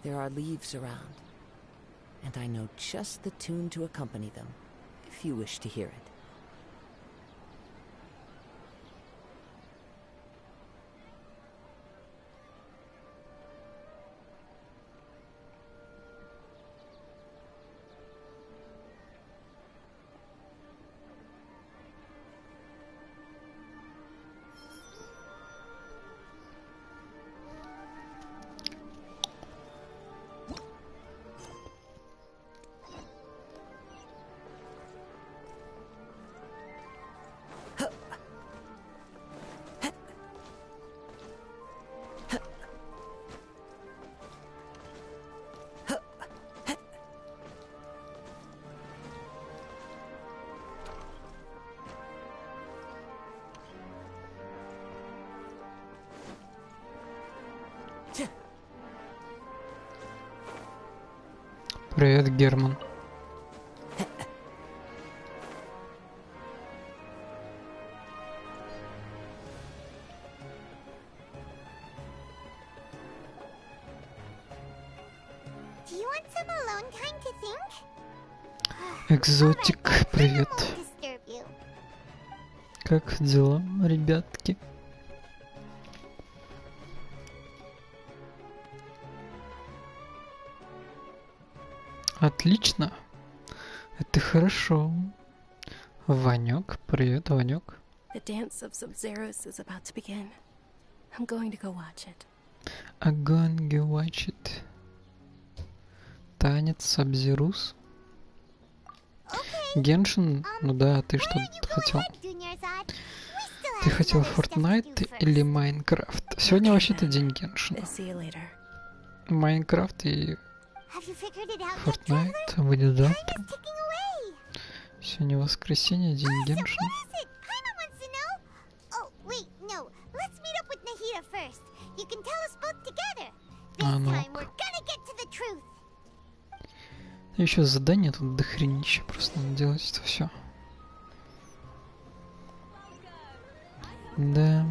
There are leaves around, and I know just the tune to accompany them, if you wish to hear it. Привет, Герман. Экзотик, привет. Как дела, ребятки? Отлично. Это хорошо. Ванек, привет, Ванек. The dance of Sub-Zeros is about to begin. I'm going to go watch it. I'm going to watch it. Танец Сабзирус. Геншин? Ну да, ты что хотел? Ты хотел Fortnite или Майнкрафт? Сегодня вообще-то день Геншина. Майнкрафт и Fortnite выйдет завтра. Сегодня воскресенье, день Геншина. А ну. Еще задание тут дохренище, просто надо делать это все. Да.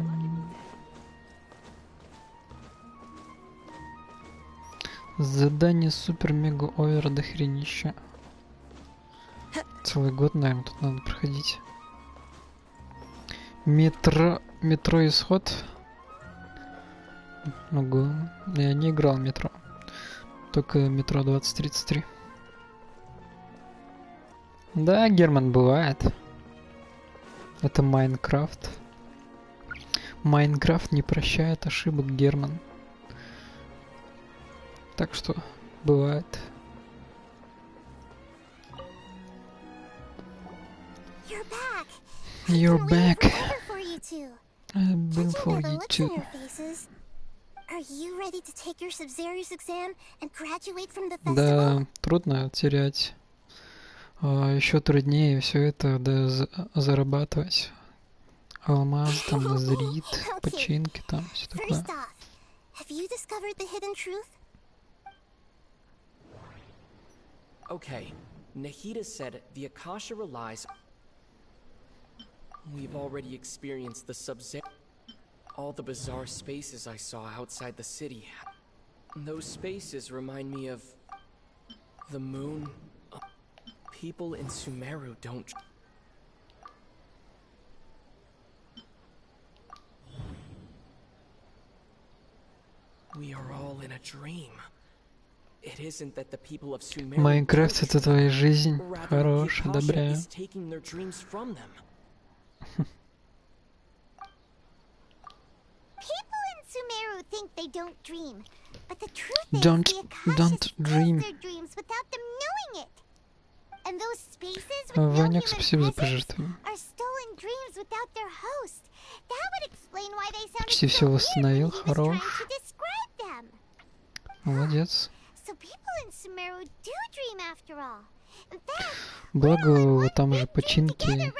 Задание супер-мега-овер дохренище. Целый год, наверное, тут надо проходить. Метро исход. Ого. Я не играл в метро. Только метро 2033. Да, Герман, бывает. Это Майнкрафт. Майнкрафт не прощает ошибок, Герман. Так что бывает. You're back. I've been for you too. Да, трудно терять. Еще труднее все это зарабатывать. Алмаз, там, назрит, починки, там, все такое. Okay, Nahida said the Akasha relies. We've already experienced the Sub-Zero. All the bizarre spaces I saw outside the city. Those spaces remind me of the moon. People in Sumeru don't. We are all in a dream. It isn't that the people of Sumeru. Майнкрафт — это твоя жизнь. Хорош, одобряю. People in Sumeru think they don't dream, but the truth is Don't the Akasha dream. their dreams without them knowing it. And those spaces with no human presence are stolen dreams without their host. That would explain why they sounded Почти все so weird восстановил. when he was trying Хорош. to describe them. Молодец. So people in Sumeru do dream after all. In fact, Благо, там же починки.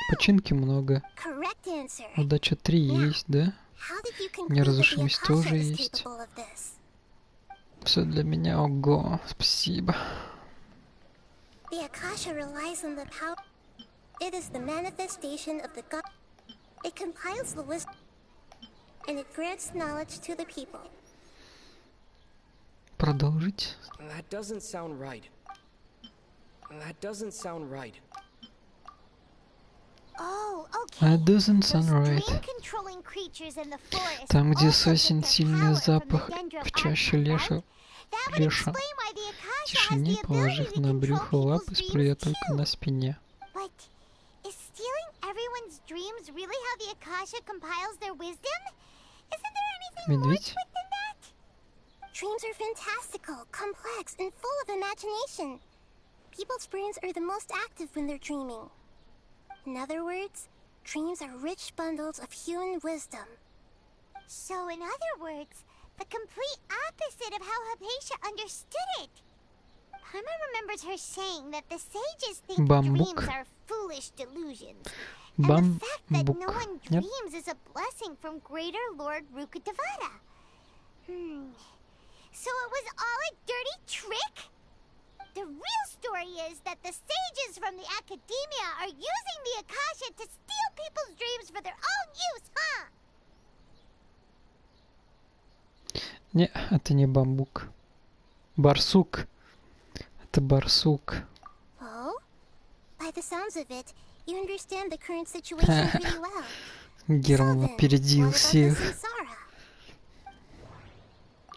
Починки много. correct answer. Удача 3 есть, да? How did you conclude that the Неразрушимость Akasha тоже is есть. capable of this? Все для меня. Ого. Спасибо. The Akasha relies on the power. It is the manifestation of the God. It compiles the wisdom, and it grants knowledge to the people. Продолжить? That doesn't sound right. That doesn't sound right. Oh, okay. That doesn't sound Those right. dream-controlling creatures in the forest Там, где also get сосен their сильный power from the запах, dendro в чаще archive, леша, right? That would леша. explain why the В Akasha has тишине, the ability положив to на control брюхо people's лапы, dreams сплю я только too. на спине. But is stealing everyone's dreams really how the Akasha compiles their wisdom? Isn't there anything more to Медведь? it than that? Dreams are fantastical, complex, and full of imagination. People's brains are the most active when they're dreaming. In other words, dreams are rich bundles of human wisdom. So in other words, the complete opposite of how Hypatia understood it. Paima remembers her saying that the sages think Бамбук. dreams are foolish delusions. And the fact that no Бамбук. one Нет? dreams is a blessing from Greater Lord Rukkhadevata. So it was all a dirty trick? The real story is that the sages from the academia are using the Akasha to steal people's dreams for their own use, huh? Не, это не бамбук. Барсук. Это барсук. Oh? By the sounds of it, you understand the current situation pretty well. Герман опередил всех.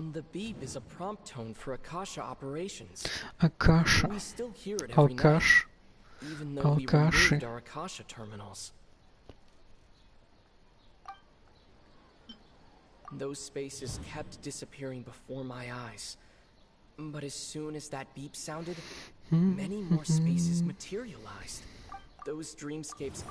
The beep is a prompt tone for Akasha operations. Акаша. We still hear it every night, Алкаш. even though we Алкаши. removed our Akasha terminals. Those spaces kept disappearing before my eyes. But as soon as that beep sounded, many more spaces materialized. Those dreamscapes...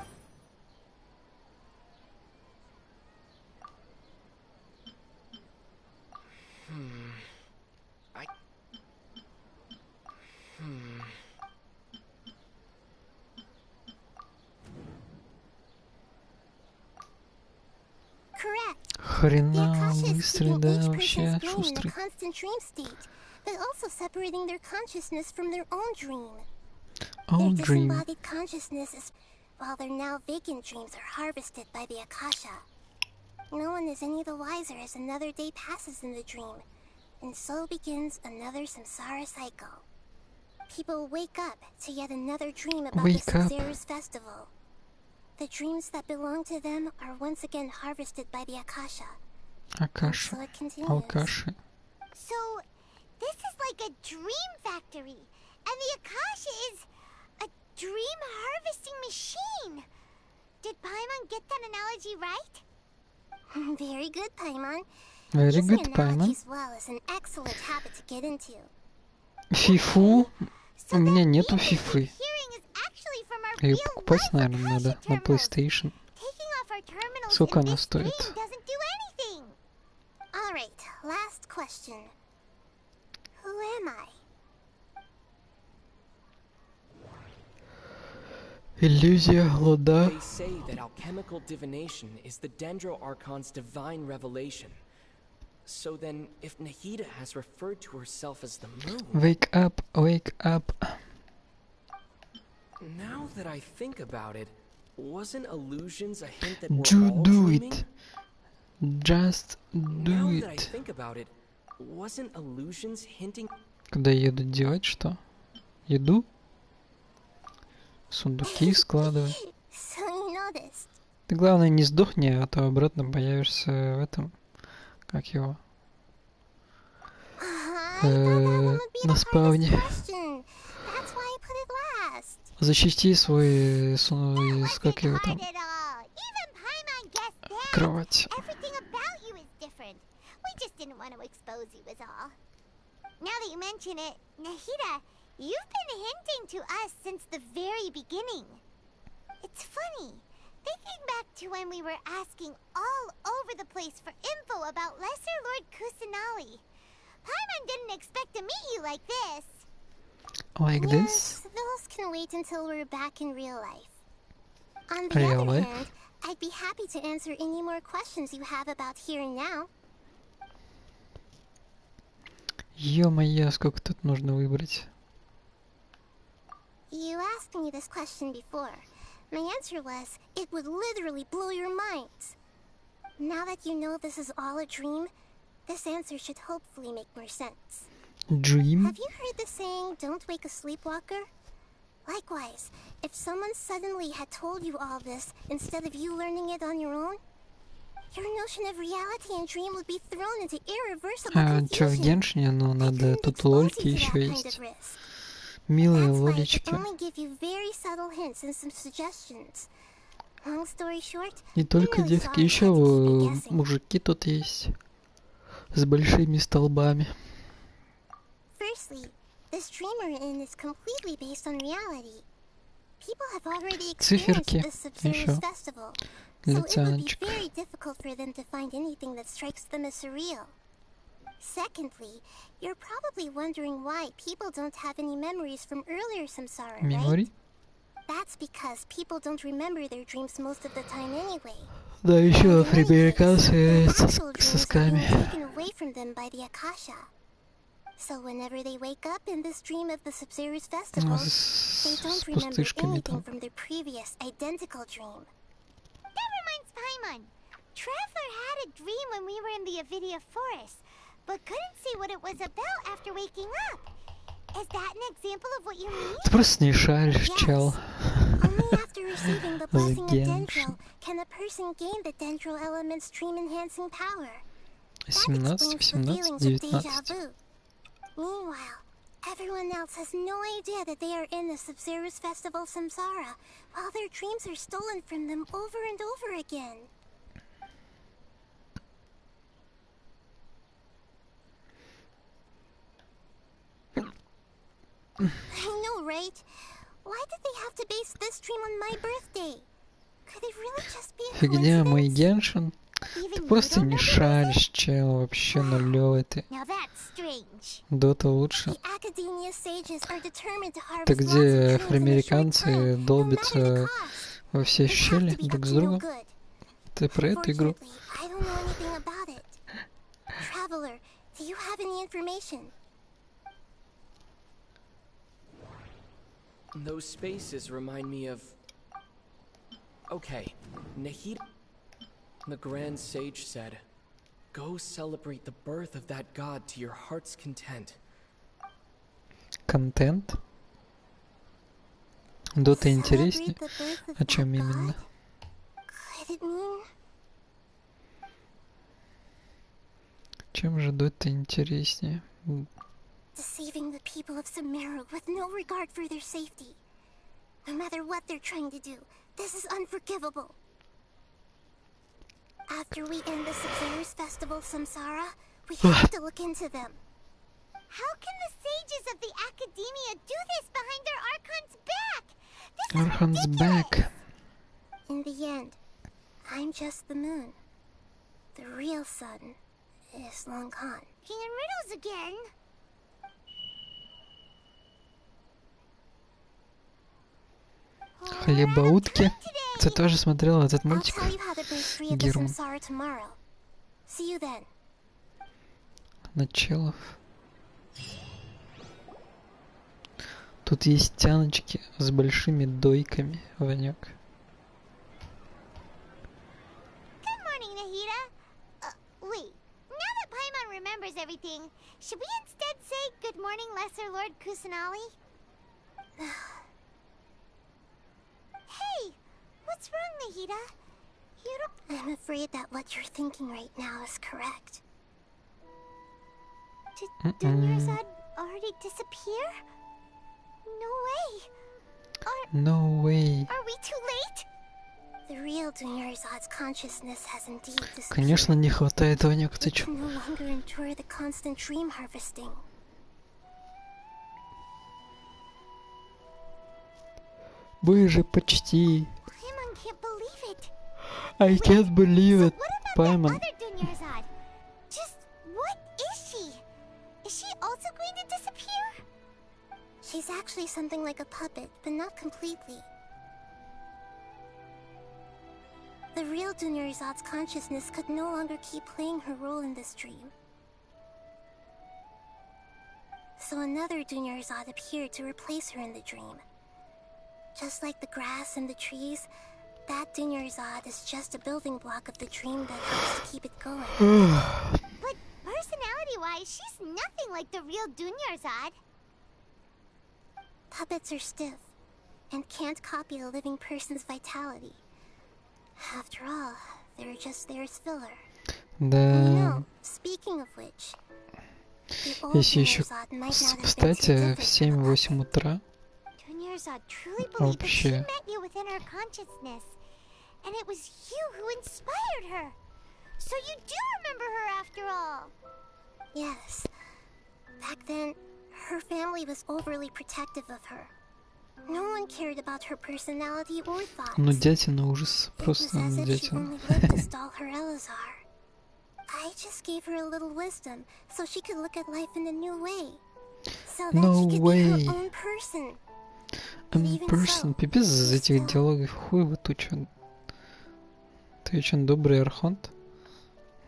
Correct. Хрена Akasha is быстрый, keeping да, each вообще person's brain in a шустрый. constant dream state, but also separating their consciousness from their own dream. All Their dream. disembodied consciousness is, while their now vacant dreams are harvested by the Akasha. No one is any the wiser as another day passes in the dream, and so begins another samsara cycle. People wake up to yet another dream about Wake the up. Samsara's festival. The dreams that belong to them are once again harvested by the Akasha. Акаша. So it continues. Алкаши. So, this is like a dream factory, and the Akasha is a dream harvesting machine. Did Paimon get that analogy right? Very good, Paimon. Very Using good, Paimon. analogies well is an excellent habit to get into. Фифу. So У меня that нету beep we keep фифы. hearing is actually from our Ее real покупать, life наверное, Akasha надо на terminals. PlayStation. Taking off our terminals Сколько in она this стоит? dream doesn't do anything. All right, last question. Who am I? Иллюзия глода. They say that alchemical divination is the Dendro Archon's divine revelation. So then, if Nahida has referred to herself as the moon... Wake up, wake up. Now that I think about it, wasn't illusions a hint that we're Do all it. dreaming? Just do Now that I it. think about it, wasn't illusions hinting... Когда еду делать что? Еду? Сундуки складывать. So you noticed. Ты главное не сдохни, а то обратно появишься в этом. Как его? I thought that one would be На the спавне. hardest question. That's why I put it last. Защити свой, That как wasn't его hard там, at all. Even Paimon guessed that. кровать. Everything about you is different. We just didn't want to expose you is all. Now that you mention it, Nahida, you've been hinting to us since the very beginning. It's funny. Thinking back to when we were asking all over the place for info about Lesser Lord Kusanali, Paimon didn't expect to meet you like this. Like Yes, this? those can wait until we're back in real life. On the Real other life? hand, I'd be happy to answer any more questions you have about here and now. Ё-моё, сколько тут нужно выбрать? You asked me this question before. My answer was, it would literally blow your minds. Now that you know this is all a dream, this answer should hopefully make more sense. Dream? Have you heard the saying, don't wake a sleepwalker? Likewise, if someone suddenly had told you all this instead of you learning it on your own, your notion of reality and dream would be thrown into irreversible А чё в confusion. геншине? Ну, They надо... couldn't Тут expose лольки you to еще that kind есть. of risk. Милые That's why I лолечки. could only give you very subtle hints and some suggestions. Long story short, Не you're только really девки, sorry еще I had to keep you guessing. мужики тут есть. С большими столбами. Firstly, this dream we're in is completely based on reality. People have already experienced Циферки the Sub-Zero's еще festival, для so it would be тяночек. very difficult for them to find anything that strikes them as surreal. Secondly, you're probably wondering why people don't have any memories from earlier samsara, right? Мемори? That's because people don't remember their dreams most of the time anyway. Да, еще And in any case, афроамериканцы their с actual dreams are сосками. being taken away from them by the Akasha. So whenever they wake up in this dream of the Sub-Zero's festival, they С don't remember пустышками anything там. from their previous identical dream. That reminds Paimon. Traveler had a dream when we were in the Avidia forest, but couldn't see what it was about after waking up. Is that an example of what you mean? Ты просто не шаришь, Yes. чел. Only after receiving the blessing of genshin. Dendro can a person gain the Dendro element's dream-enhancing power. That 17, explains the 18, feelings of deja 19. vu. Meanwhile, everyone else has no idea that they are in the Sub-Zero's festival Samsara, while their dreams are stolen from them over and over again. I know, right? Why did they have to base this dream on my birthday? Could it really just be a Фигня, мой coincidence? геншин. Ты Even you просто don't не know the reason? шаришь, чел. Вообще нулевый ты. Now that's strange. Дота лучше. The academia sages are determined to Это harvest lots где of dreams in a short афроамериканцы time, no matter the долбятся cost. во все They have щели to be друг up с to no другом. good. Ты про эту игру? Unfortunately, I don't know anything about it. Traveler, do you have any information? Those spaces remind me of... Okay, Nahida... The Grand Sage said, go celebrate the birth of that god to your heart's content. Контент? Дота интереснее? Celebrate the birth of О чем that именно? god? Could it mean... Чем же Дота интереснее? Deceiving the people of Sumeru with no regard for their safety. No matter what they're trying to do, this is unforgivable. After we end the Sub-Zero's festival Samsara, we have to look into them. How can the sages of the academia do this behind their Archon's back? This is Archon's ridiculous. back. In the end, I'm just the moon. The real sun is NailGun. King and riddles again. Хлебоутки. Ты тоже смотрела этот I'll мультик? tell you how to break free of the Герман. samsara tomorrow. See you then. Началов. Тут есть тяночки с большими дойками, Ванек. Good morning, Nahida. Wait. Now that Paimon remembers everything, should we instead say good morning, Lesser Lord Kusanali? Hey, what's wrong, Nahida? You don't... I'm afraid that what you're thinking right now is correct. Did Dunyarzad already disappear? No way. No way. Are we too late? The real Dunyarzad's consciousness has indeed disappeared. Конечно, не хватает, Ванек, ты It чё? can no longer endure the constant dream harvesting. Мы же почти. Paimon can't believe it. I can't believe So it. what about Paimon. that other Dunyarzad? Just what is she? Is she also going to disappear? She's actually something like a puppet, but not completely. The real Dunyarzad's consciousness could no longer keep playing her role in this dream. So another Dunyarzad appeared to replace her in the dream. Just like the grass and the trees, that Dunyarzad is just a building block of the dream that helps to keep it going. But personality Vitality-wise, she's nothing like the real Dunyarzad. Puppets are stiff and can't copy a living person's vitality. After all, they're just there as filler. Да. No, speaking of which, the old Если еще Dunyarzad might not have been встать too в different from a 7-8 puppet. утра, Dunyarzad truly believed that she вообще. met you within her consciousness, and it was you who inspired her. So you do remember her after all. Yes. Back then, her family was overly protective of her. No one cared about her personality or thoughts. Ну, дятина ужас. It was Просто as if she дятина. only lived to stall her Elazar. I just gave her a little wisdom so she could look at life in a new way. So that No she could way. be her own person. But even Person, so, пипец из she этих still- диалогов. Хуй вы тут чё? Ты очень добрый архонт?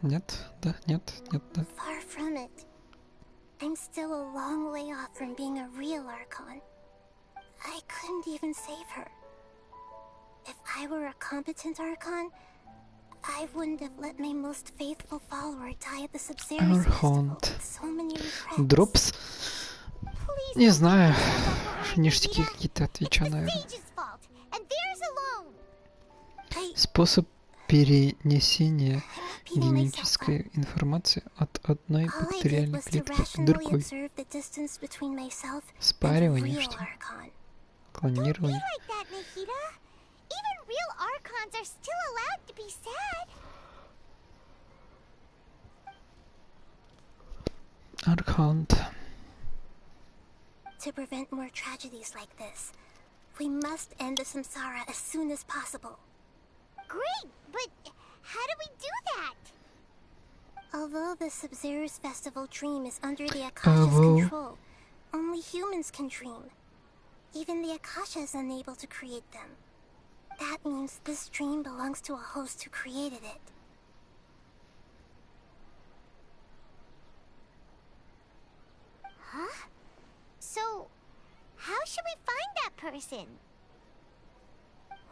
Нет? Да? Нет? Нет? Да? Far from it. I'm still a long way off from being a real Archon. I couldn't even save her. If I were a competent Archon, I wouldn't have let my most faithful follower die at the Sub-Zero Festival Архонт. with so many regrets. Дропс? Please Не don't знаю. beat yourself up over it, Ништяки Nikita. какие-то It's отвечу, the наверное. sage's fault, and theirs alone. Способ перенесения I'm repeating myself, генетической информации от одной All I did бактериальной was to клетки к rationally другой. observe the distance between myself and a Спаривание, real что ли? Archon. Don't be Клонирование. like that, Nikita. Even real Archons are still allowed to be sad. Архонт. To prevent more tragedies like this, we must end the samsara as soon as possible. Great, but how do we do that? Although the Sub-Zero's festival dream is under the Akasha's control, only humans can dream. Even the Akasha is unable to create them. That means this dream belongs to a host who created it. Huh? So, how should we find that person?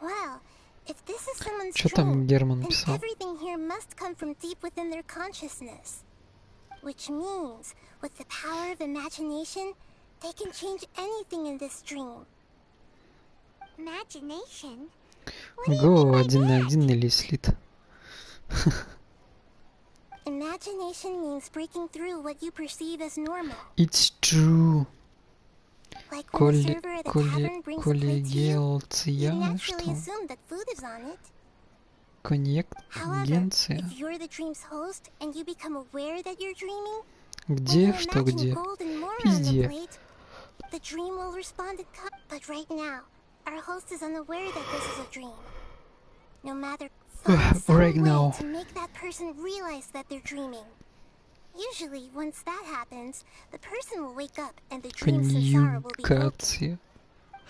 Well, if this is someone's Чё там dream, Герман then писал? everything here must come from deep within their consciousness. Which means, with the power of imagination, they can change anything in this dream. Imagination? Го 1 на 1 или слит? Imagination means breaking through what you perceive as normal. It's true. Like when the server at the tavern brings a plate to you, you Коллегиация, naturally что? assume that food is on it. However, Конъюнкция. if you're the dream's host and you become aware that you're dreaming, Где? when you Что imagine где? gold and more on the Везде. plate, the dream will respond in But right now, our host is unaware that this is a dream. No matter find some Right way now. to make that person realize that they're dreaming. Usually, once that happens, the person will wake up and the dream samsara will be broken. Конъюнкация.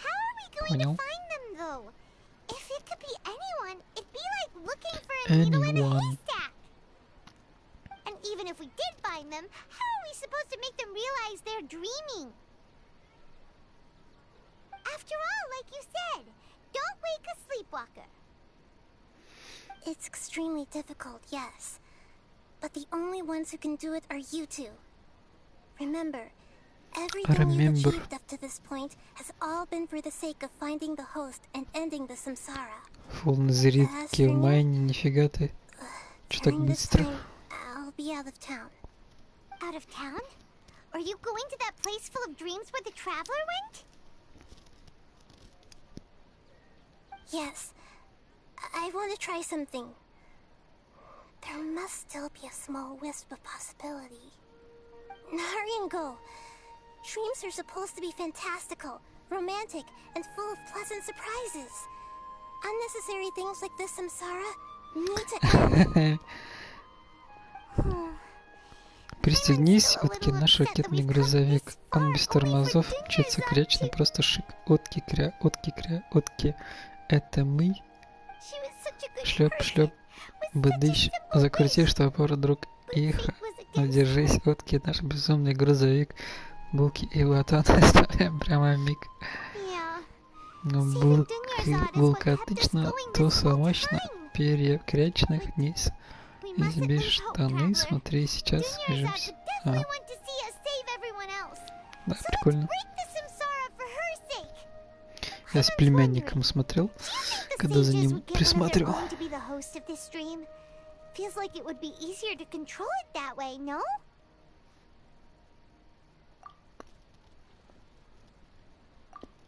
How are we going Понял. to find them, though? If it could be anyone, it'd be like looking for a needle in a Anyone. haystack. And even if we did find them, how are we supposed to make them realize they're dreaming? After all, like you said, don't wake a sleepwalker. It's extremely difficult, yes. But the only ones who can do it are you two. Remember, everything you've Remember. achieved up to this point has all been for the sake of finding the host and ending the samsara. Фул на зарядке в майне, нифига ты. Чё так During this быстро? time, I'll be out of town. Out of town? Are you going to that place full of dreams where the traveler went? Yes. I want to try something. There must still be a small wisp of possibility. Hurry and go. Dreams are supposed to be fantastical, romantic, and full of pleasant surprises. Unnecessary things like this samsara need to end. Пристегнись, Утки, наш ракетный грузовик. Он без тормозов, мчится крячно, просто шик. Утки, кря, утки, кря, утки. Это мы. Шлеп, шлеп, быдыщ. Закрути, что пару друг их. Но держись, Утки, наш безумный грузовик. Булки и батон оставляем прямо миг. Но булка отлично, туса мощно, перья крячных вниз. we mustn't Избей lose hope, штаны, traveler. смотри, сейчас Dunyazad свяжемся. would definitely want to see us save everyone else. Да, So let's прикольно. break the samsara for her sake. Я с племянником смотрел, Do you think the когда за sages ним would get one of their присматривал. own to be the host of this stream? Feels like it would be easier to control it that way, no?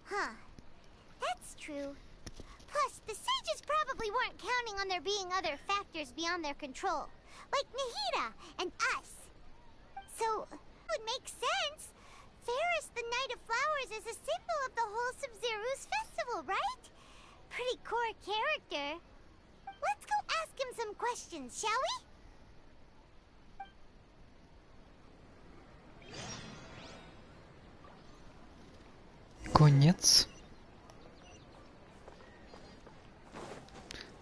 Huh. That's true. Plus, the sages probably weren't counting on there being other factors beyond their control, like Nahida and us. So, it would make sense. Ferris, the Knight of Flowers, is a symbol of the whole Sub-Zero's festival, right? Pretty core character. Let's go ask him some questions, shall we? Конец.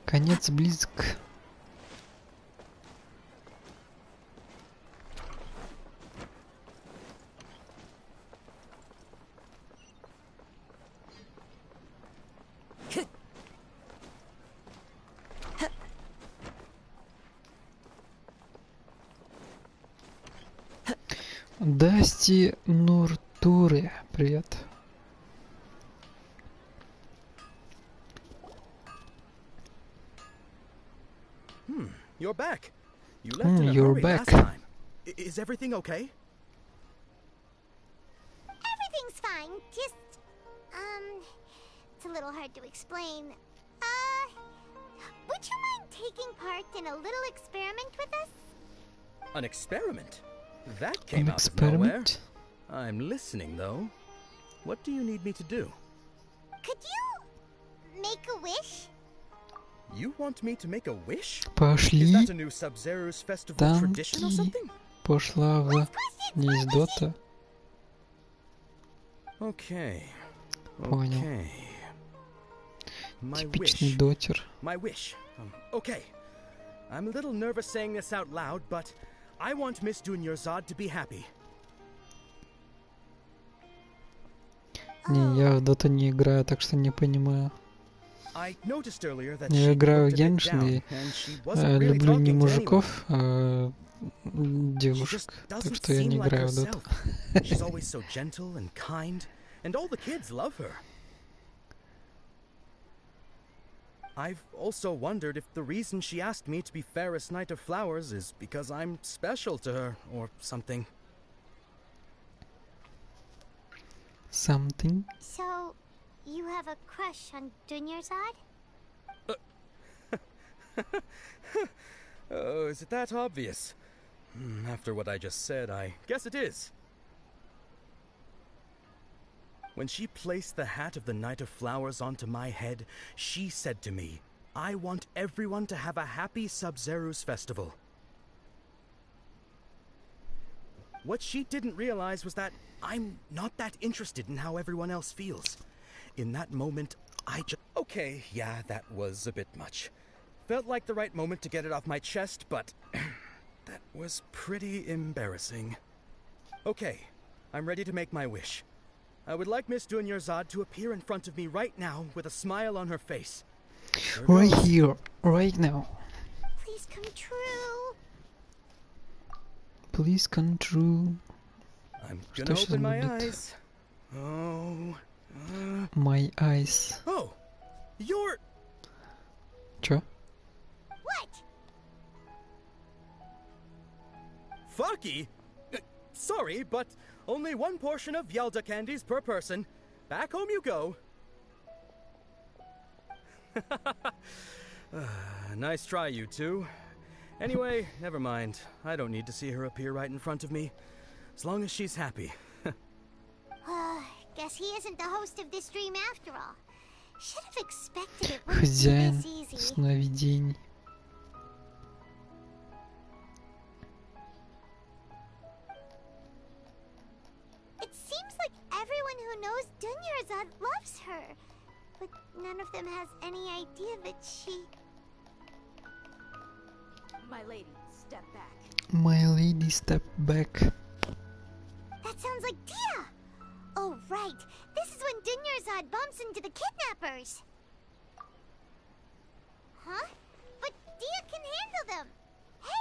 Конец близок. Дасти Нуртуре, привет. You're back. You left in a You're hurry back. last time. Is everything okay? Everything's fine. Just, it's a little hard to explain. Would you mind taking part in a little experiment with us? An experiment? That came An out of nowhere. experiment? I'm listening, though. What do you need me to do? Could you make a wish? You want me to make a wish? Is Пошли. that a new Sub-Zero's festival tradition or Танки. something? Пошла в не из Дота. Okay. Понял. Okay. My Типичный wish. дотер. My wish. Okay. I'm a little nervous saying this out loud, but I want Miss Dunyarzad to be happy. Не, я в Доту не играю, так что не понимаю. I noticed earlier that Я she играю в looked a bit геншин down, и and she wasn't really люблю не talking to anyone. мужиков, а She just девушек. Так doesn't что я не seem like играю в Доту. herself. She's always so gentle and kind, and all the kids love her. I've also wondered if the reason she asked me to be Fairest Knight of Flowers is because I'm special to her or something. Something. So, you have a crush on Dunyarzad? Oh, is it that obvious? After what I just said, I guess it is. When she placed the hat of the Knight of Flowers onto my head, she said to me, I want everyone to have a happy Sub-Zero's festival. What she didn't realize was that I'm not that interested in how everyone else feels. In that moment, I just... Okay, yeah, that was a bit much. Felt like the right moment to get it off my chest, but that was pretty embarrassing. Okay, I'm ready to make my wish. I would like Miss Dunyarzad to appear in front of me right now with a smile on her face. Here Right goes. here, right now. Please come true. Please come true. I'm Что gonna сейчас open my будет? eyes. Oh. My eyes. Oh! You're... Чё? What? Fucky? Sorry, but only one portion of Yelda candies per person. Back home you go. Nice try, you two. Anyway, never mind. I don't need to see her appear right in front of me. As long as she's happy. Guess he isn't the host of this stream after all. Should have expected it wouldn't be Хозяин this easy. сновидений. It seems like everyone who knows Dunyarzad loves her, but none of them has any idea that she... My lady, step back. My lady, step back. That sounds like Dia! Oh, right. This is when Dunyarzad bumps into the kidnappers. Huh? But Dia can handle them. Hey!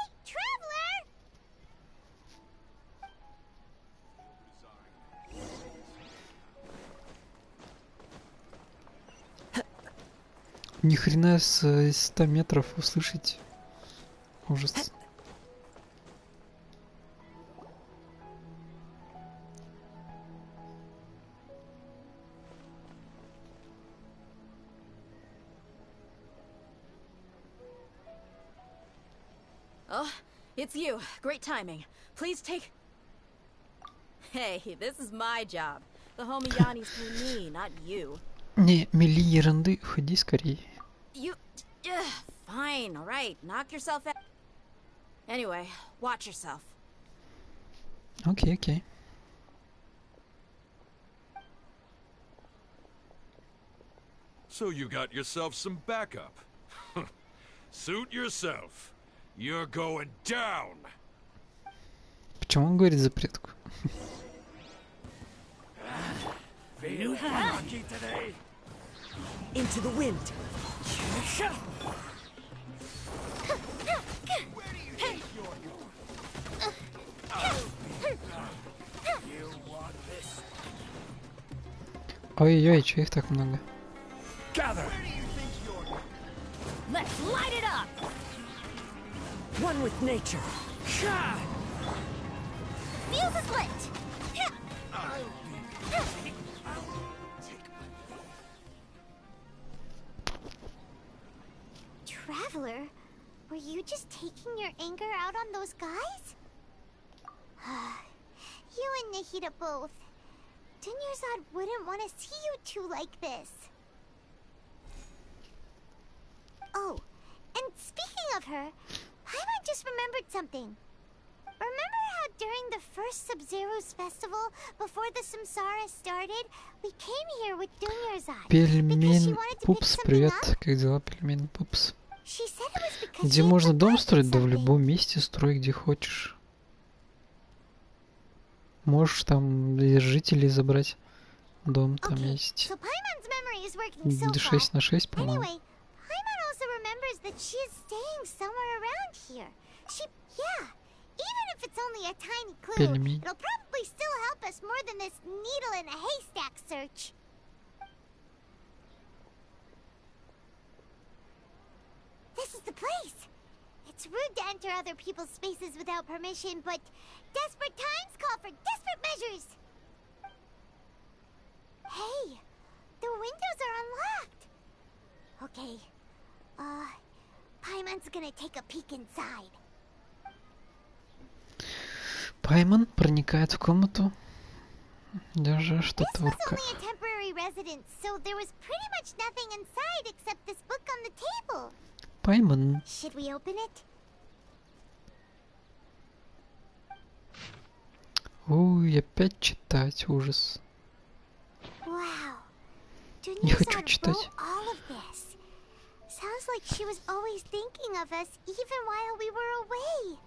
Ни хрена с 100 метров услышать. Ужас. Oh, it's you. Great timing. Please take... Hey, this is my job. The homie Yanni's through me, not you. Не, мели ерунды, уходи скорее. You... fine, alright. Knock yourself out. Anyway, watch yourself. Окей, окей. So you got yourself some backup. Suit yourself. You're going down. Почему он говорит запретку? Into the wind. Ой-ой-ой, чё их так много? Let's light it up! One with nature. Fuse is lit! Traveler, were you just taking your anger out on those guys? You and Nahida both. Dunyarzad wouldn't want to see you two like this. Oh, and speaking of her, Paimon just remembered something. Remember how during the first Sub-Zero's festival, before the Samsara started, we came here with Dunyarzad because she Пельмен wanted to pick Пупс, something привет. up? Как дела, Пельмен Пупс? She said it was because Где she had можно дом forgotten строить? Да в something. любом месте строй, где хочешь. Можешь там из жителей забрать дом, там Okay, есть. so Paimon's memory is working so far. 6 на 6, по-моему. Anyway, Paimon also remembers that she is staying somewhere around here. Yeah, even if it's only a tiny clue, Пельмень. it'll probably still help us more than this needle in a haystack search. This is the place. It's rude to enter other people's spaces without permission, but desperate times call for desperate measures. Hey, the windows are unlocked. Okay, Paimon's gonna take a peek inside. Пайман проникает в комнату, держа что-то This в was руках. only a temporary residence, so there was pretty much nothing inside except this book on the table. Пайман. Should we open it? Ой, опять читать, ужас. Wow. Не хочу Dunyarzad читать. wrote all of this. Sounds like she was always thinking of us even while we were away.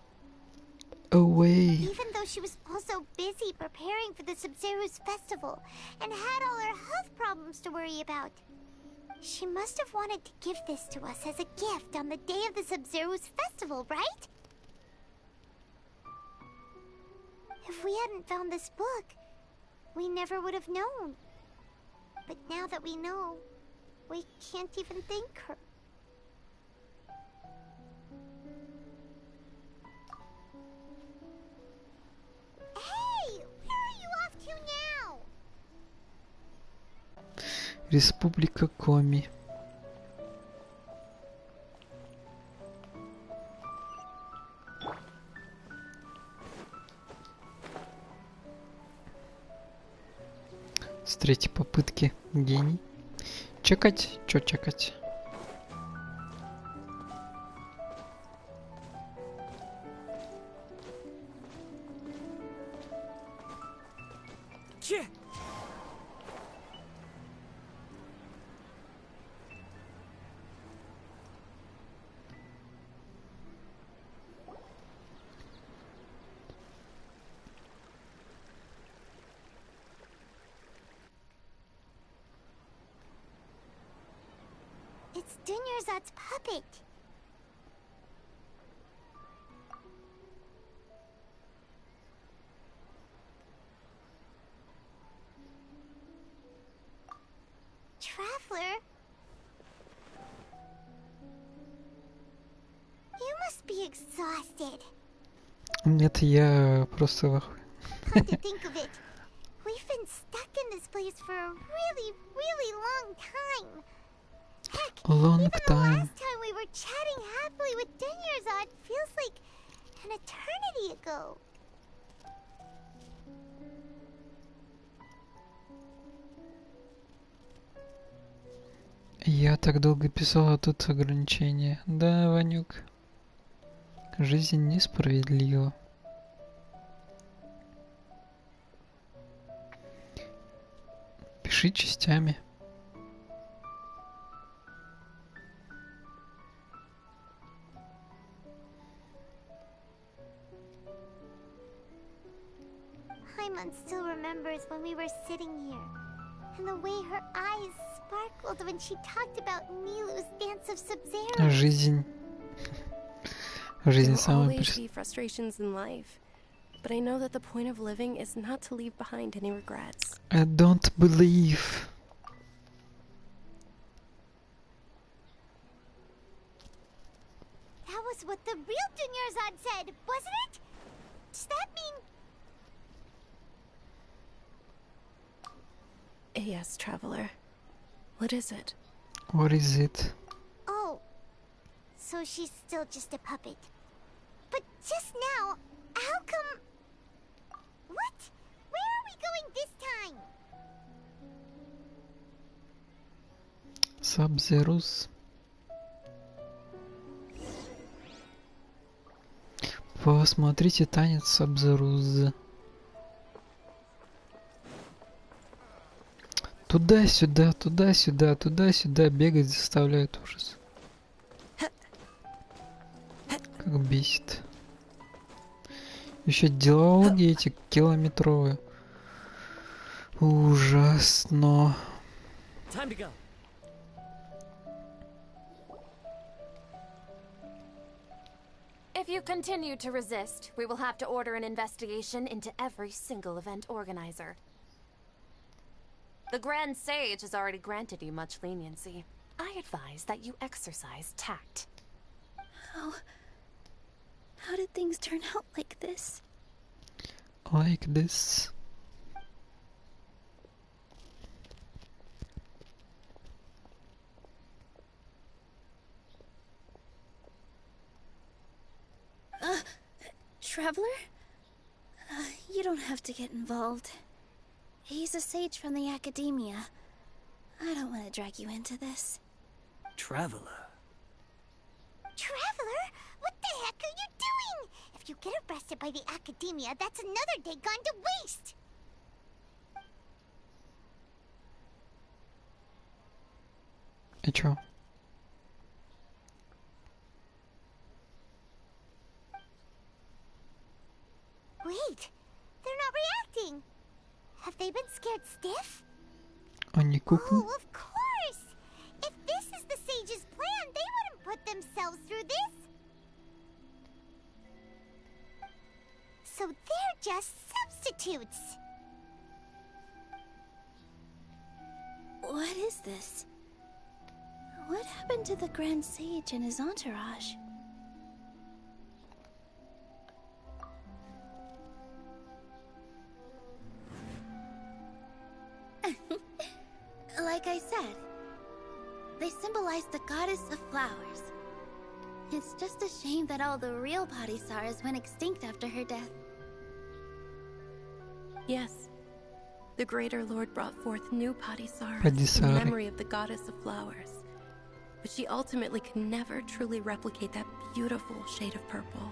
Away. Even though she was also busy preparing for the Sub-Zero's festival and had all her health problems to worry about. She must have wanted to give this to us as a gift on the day of the Sub-Zero's festival, right? If we hadn't found this book, we never would have known. But now that we know, we can't even thank her. Hey, where are you off to now? Республика Коми. С третьей попытки гений. Чекать? Чё чекать? Che! It's Dunyarzad's puppet. Traveler? lasted. Нет, я просто в ахуе. Come to think of it, we've been stuck in this place for a really, really long time. Heck, Long even the time. last time we were chatting happily with Denyarzad feels like an eternity ago. Я так долго писал, а тут ограничения. Да, Ванюк. Жизнь несправедлива. Пиши частями. Paimon still remembers when we were sitting here, and the way her eyes sparkled when she talked about Nilu's dance of Sub-Zero. Жизнь. Жизнь There will самая always be frustrations in life, but I know that the point of living is not to leave behind any regrets. I don't believe. That was what the real Dunyarzad said, wasn't it? Does that mean... Yes, traveler. What is it? What is it? Oh, so she's still just a puppet. But just now, how come... What? Where are we going this time? Sub-Zeros. Посмотрите танец Sub-Zeros. Туда-сюда, туда-сюда, туда-сюда бегать заставляет ужас. Как бесит. Еще диалоги эти километровые. Ужасно. Time to go. If you continue to resist, we will have to order an investigation into every single event organizer. The Grand Sage has already granted you much leniency. I advise that you exercise tact. How did things turn out like this? Like this. Traveler? You don't have to get involved. He's a sage from the academia. I don't want to drag you into this. Traveler. Traveler? What the heck are you doing? If you get arrested by the academia, that's another day gone to waste. И чё? Wait, they're not reacting. Have they been scared stiff? Они куклы? Oh, of course! If this is the sage's plan, they wouldn't put themselves through this. So they're just substitutes. What is this? What happened to the Grand Sage and his entourage? Like I said, they symbolize the goddess of flowers. It's just a shame that all the real Padisars went extinct after her death. Yes. The Greater Lord brought forth new Padisars Padisari. in memory of the goddess of flowers. But she ultimately could never truly replicate that beautiful shade of purple.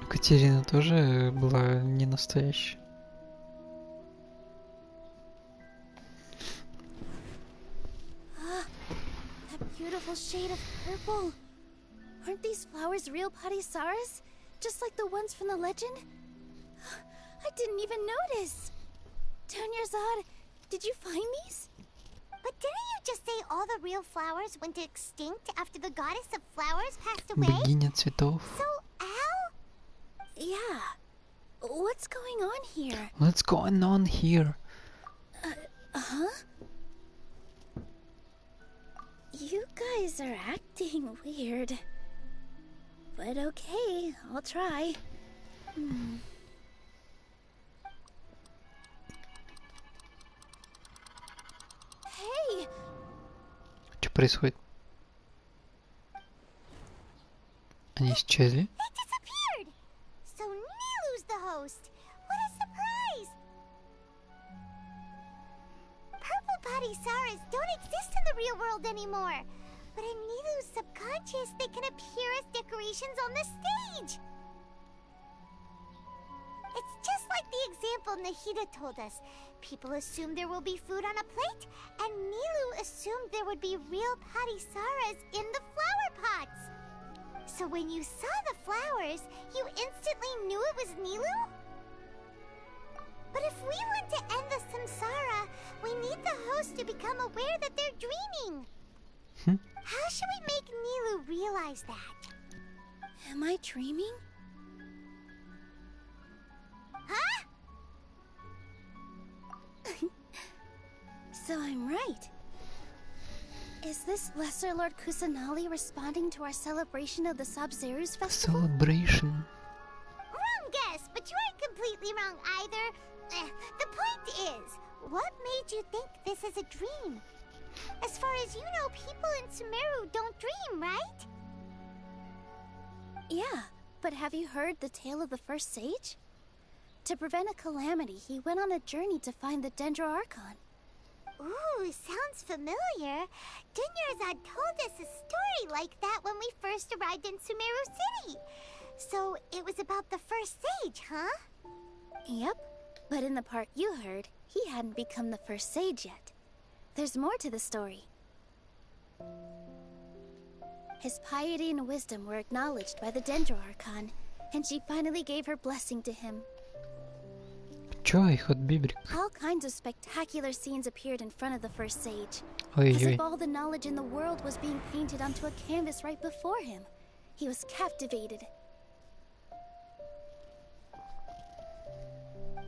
Катерина тоже была не настоящая. That beautiful shade of purple. Aren't these flowers real Padisars? Just like the ones from the legend? I didn't even notice. Dunyarzad, did you find these? But didn't you just say all the real flowers went extinct after the goddess of flowers passed away? Богиня цветов. So, Al? Yeah. What's going on here? What's going on here? Huh? You guys are acting weird. but okay, I'll try. Hey! Что происходит? Они исчезли? They disappeared! So Nilu's the host. What a surprise! Purple body Saras don't exist in the real world anymore. But in Nilu's subconscious, they can appear as decorations on the stage. It's just like the example Nahida told us. People assumed there will be food on a plate, and Nilu assumed there would be real Patisaras in the flower pots. So when you saw the flowers, you instantly knew it was Nilu? But if we want to end the samsara, we need the host to become aware that they're dreaming. How should we make Nilu realize that? Am I dreaming? Huh? So I'm right. Is this Lesser Lord Kusanali responding to our celebration of the Sub-Zeru's festival? Celebration. Wrong guess, but you aren't completely wrong either. The point is, what made you think this is a dream? As far as you know, people in Sumeru don't dream, right? Yeah, but have you heard the tale of the first sage? To prevent a calamity, he went on a journey to find the Dendro Archon. Ooh, sounds familiar. Dunyarzad told us a story like that when we first arrived in Sumeru City. So it was about the first sage, huh? Yep, but in the part you heard, he hadn't become the first sage yet. There's more to the story. His piety and wisdom were acknowledged by the Dendro Archon, and she finally gave her blessing to him. Чё их от бибрик? All kinds of spectacular scenes appeared in front of the first sage. As Ой-ой. if all the knowledge in the world was being painted onto a canvas right before him. He was captivated.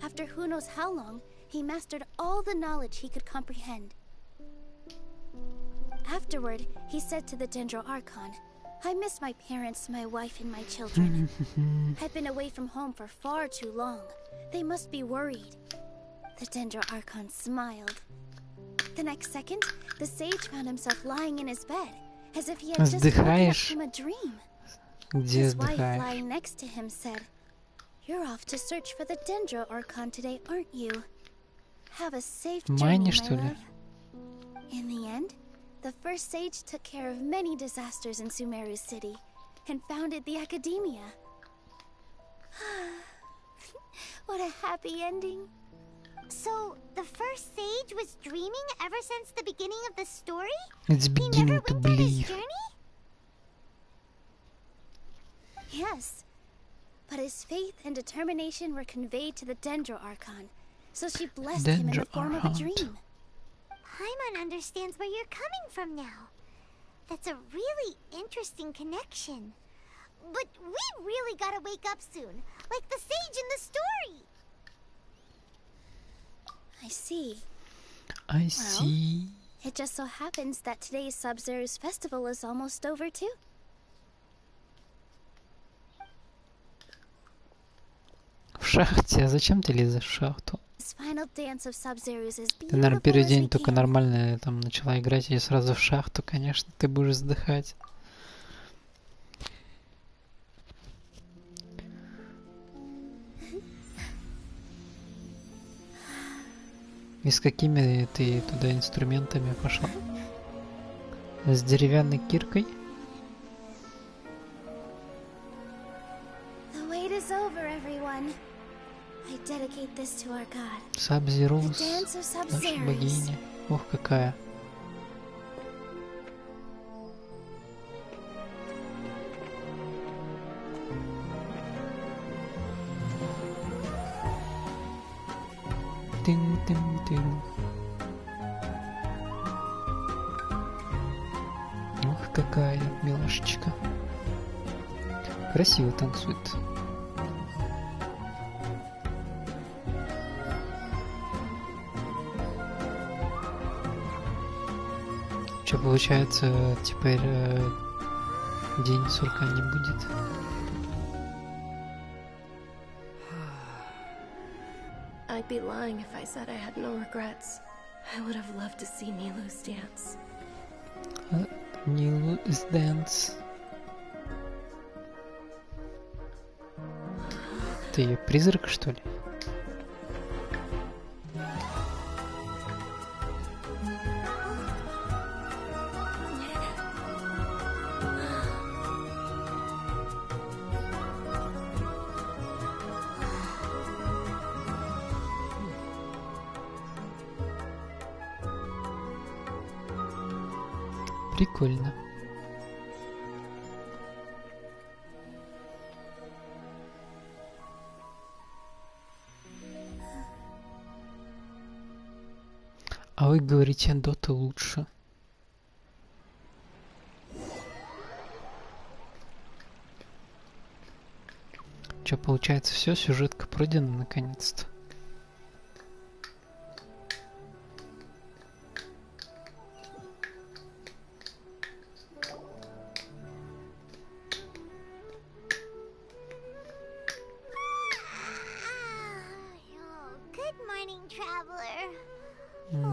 After who knows how long, he mastered all the knowledge he could comprehend. Afterward, he said to the Dendro Archon, I miss my parents, my wife, and my children. I've been away from home for far too long. They must be worried. The Dendro Archon smiled. The next second, the sage found himself lying in his bed, as if he had just woken up from a dream. Где His wife отдыхаешь? lying next to him said, You're off to search for the Dendro Archon today, aren't you? Have a safe journey, Майни, my что ли? love. In the end, the first sage took care of many disasters in Sumeru City and founded the academia. What a happy ending. So, the first sage was dreaming ever since the beginning of the story? It's He never beginning to went on his believe. journey? Yes, but his faith and determination were conveyed to the Dendro Archon, so she blessed him in the Dendro form of a Archon. dream. Paimon understands where you're coming from now. That's a really interesting connection. But we really gotta wake up soon, like the sage in the story. I see. I see. It just so happens that today's Sub-Zeru's festival is almost over too. В шахте? А зачем ты лезешь в шахту? This final dance of Sub-Zeru's is Ты, наверное, beautiful первый as день we только can. нормально там начала играть и сразу в шахту, конечно, ты будешь вздыхать. И с какими ты туда инструментами пошла? С деревянной киркой? The wait is over, everyone. I dedicate this to our god. Саб-Зерус, The dance of наша Sub-Zerus. богиня. Ох, какая. Тын-тын-тын. Ох, какая милашечка. Красиво танцует. Что получается, теперь день сурка не будет? I'd be lying if I said I had no regrets. I would have loved to see Nilu's dance. Nilu's dance. Ты ее призрак, что ли? Прикольно. А вы говорите, Дота лучше. Чё, получается, все, сюжетка пройдена наконец-то.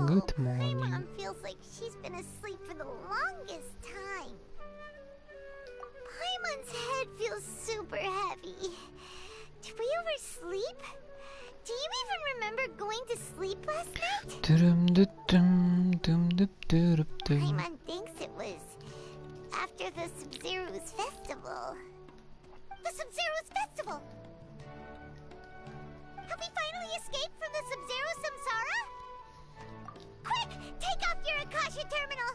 Good morning. My mom feels like she's been asleep for the longest time. Paimon's head feels super heavy. Did we oversleep? Do you even remember going to sleep last night? Paimon thinks it was after the Sub-Zero's festival. The Sub-Zero's festival! Have we finally escaped from the Sub-Zero samsara? Quick! Take off your Akasha terminal!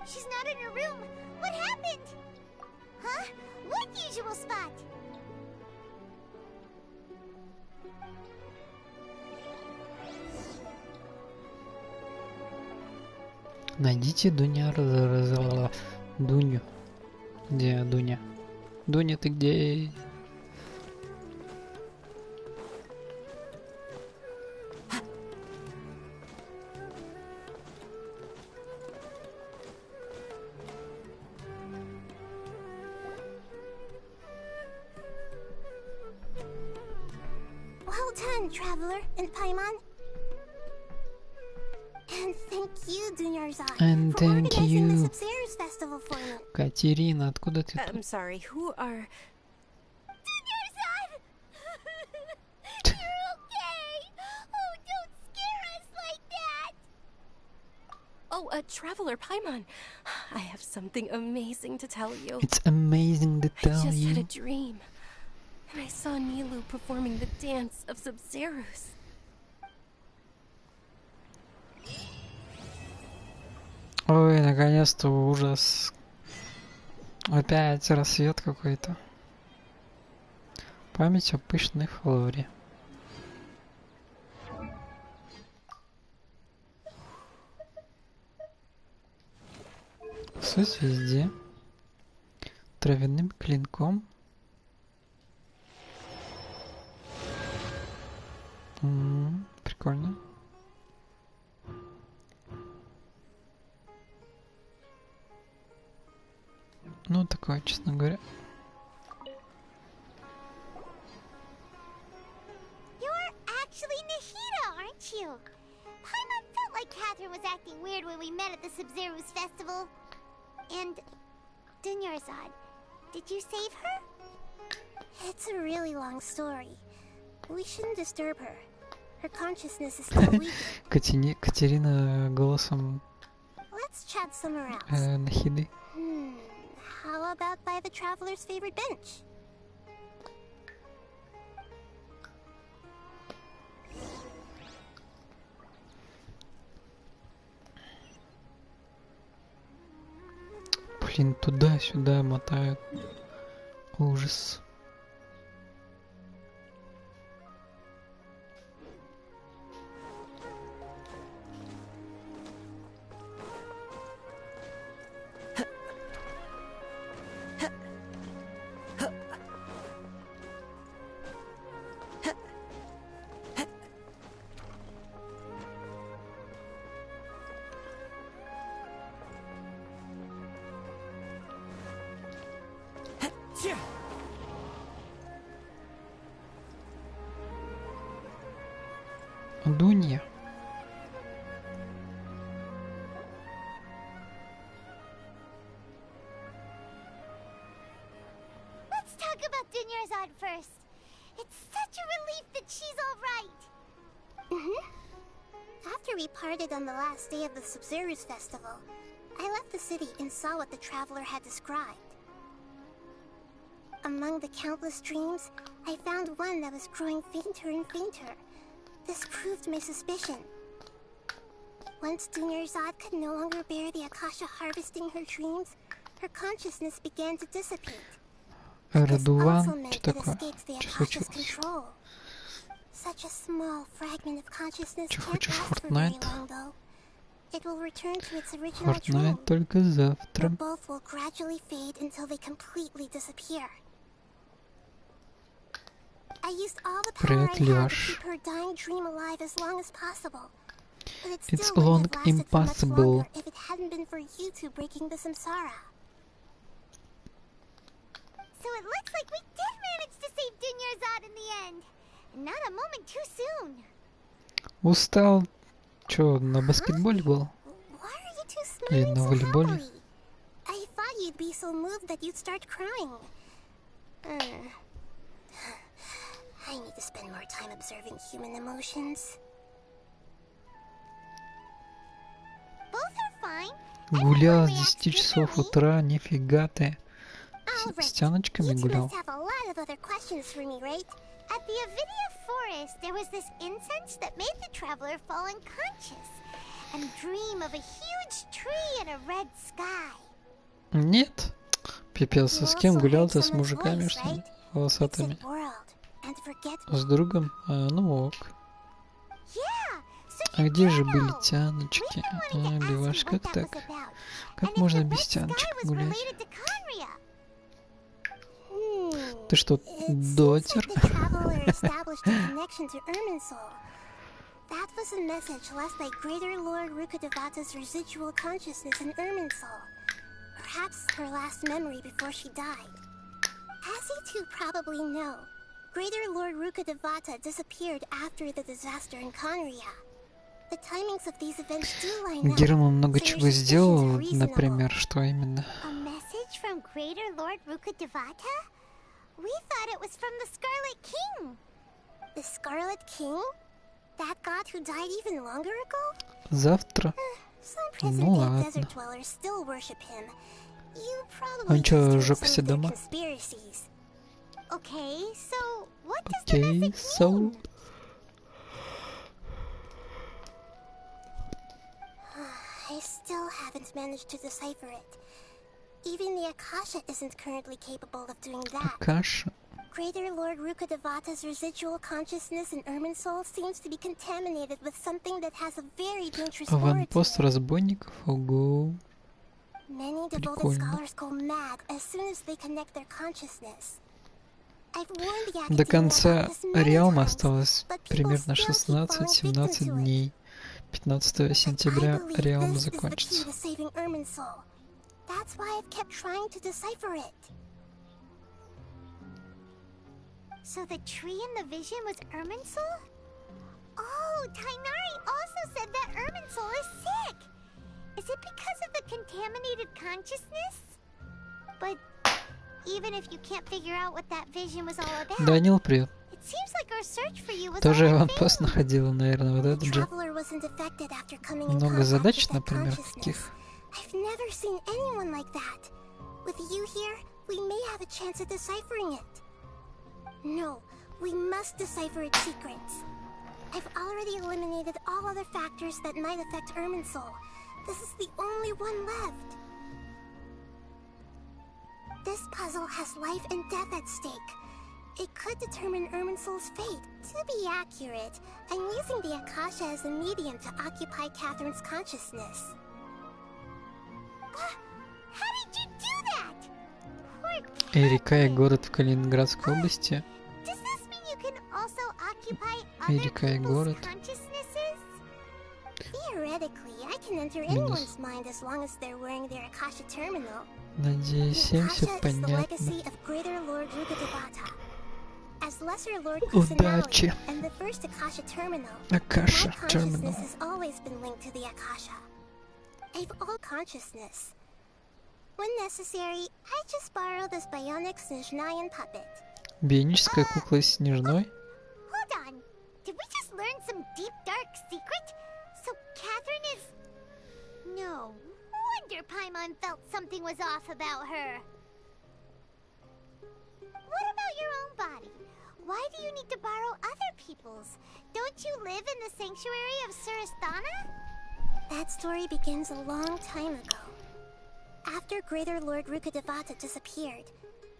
She's not in her room. What happened? Huh? What usual spot? Найдите Дуню. Где Дуня? Дуня, ты где? Well done, Traveler and Paimon. And thank you, Dunyarzad, And for thank organizing the you. Sub-Zero's festival for me. Катерина, откуда ты тут? I'm sorry, who are... Dunyarzad! You're okay! Oh, don't scare us like that! Oh, Traveler Paimon. I have something amazing to tell you. It's amazing to I tell just had a you. dream. And I saw Nilu performing the dance of Sub-Zero's. Ой, наконец-то ужас. Опять рассвет какой-то. Память о пышной флоре. Созвездие. Травяным клинком. Прикольно. Ну, такое, честно говоря. You're actually Nahida, aren't you? Paimon felt like Catherine was acting weird when we met at the Sub-Zero's festival. And Dunyarzad, did you save her? It's a really long story. We shouldn't disturb her. Her consciousness is still weak. Катерина голосом Let's chat somewhere else. Нахиды. How about by the Traveler's favorite bench? Блин, туда-сюда мотают. Ужас. Дунья. Let's talk about Dunyarzad first. It's such a relief that she's all right. After we parted on the last day of the Sub-Zero's festival, I left the city and saw what the traveler had described. Among the countless dreams, I found one that was growing fainter and fainter. This proved my suspicion. Once Dunyarzad could no longer bear the Akasha harvesting her dreams, her consciousness began to dissipate. This also meant it escaped the Akasha's control. Such a small fragment of consciousness can't last for very long, though. It will return to its original dream, только завтра. but both will gradually fade until they completely disappear. I used all the power I had to keep her dying dream alive as long as possible. But it still wouldn't have lasted for much longer if it hadn't been for you two breaking the samsara. So it looks like we did manage to save Dunyarzad in the end. Not a moment too soon. Устал. Чё, на баскетболе был? Why are you two Или smiling на so волейболе? happily? I thought you'd be so moved that you'd start crying. I need to spend more time observing human emotions. Both are fine. Гулял с 10 часов утра, нифига ты. С тяночками гулял. Have a lot of other questions for me, right? At the Avidia forest, there was this incense that made the traveler fall unconscious and dream of a huge tree and a red sky. Нет. Пипец, с кем гулял-то? С мужиками, что ли? Волосатыми. С другом? Ну ок. А где же были тяночки? Леваш, как так? Как можно без тяночек гулять? Ты что, дотер? That was a message left by Greater Lord Rukkhadevata's residual consciousness in Irminsul. Perhaps her last memory before she died. As you two probably know, Greater Lord Rukkhadevata disappeared after the disaster in Conria. The timings of these events do line up. Герман много чего сделал, например, что именно? A message from Greater Lord Rukkhadevata? We thought it was from the Scarlet King. The Scarlet King? That god who died even longer ago? Завтра? Ну ладно. Он чё, сжёг все дома? Окей, so... I still haven't managed to decipher it. Even the Akasha isn't currently capable of doing that. Акаша? Greater Lord Rukkhadevata's residual consciousness in Irminsul seems to be contaminated with something that has a very dangerous Аванпост разбойников? Ого. Many devoted scholars go mad as soon as they connect their consciousness. До конца Реалма осталось примерно 16-17 дней. 15 сентября Реалм закончится. That's why I've kept trying to decipher it. So the tree in the vision was Irminsul? Oh, Tainari also said that Irminsul is sick. Is it because of the contaminated consciousness? But even if you can't figure out what that vision was all about, Данил, привет. it seems like our search for you was Тоже all in аванпост vain. находила, наверное, вот этот же. Много задач, например, таких. I've never seen anyone like that. With you here, we may have a chance at deciphering it. No, we must decipher its secrets. I've already eliminated all other factors that might affect Irminsul. This is the only one left. This puzzle has life and death at stake. It could determine Irminsul's fate. To be accurate, I'm using the Akasha as a medium to occupy Catherine's consciousness. How did you do that? Poor И река и город в Калининградской области. Does this mean you can also occupy И other река и people's город. consciousnesses? Theoretically, I can enter anyone's mind as long as they're wearing their Akasha terminal. Надеюсь, всем все Akasha is the понятно. legacy of Greater Lord Rukkhadevata. As Lesser Lord Удачи. Kusanali and the first Akasha terminal, Akasha my terminal. consciousness has always been linked to the Akasha. I've all consciousness. When necessary, I just borrow this bionic Snezhnayan puppet. Бионическая кукла Снежной. Hold on. Did we just learn some deep, dark secret? So Catherine is... No wonder Paimon felt something was off about her. What about your own body? Why do you need to borrow other people's? Don't you live in the sanctuary of Surasthana? That story begins a long time ago. After Greater Lord Rukkhadevata disappeared,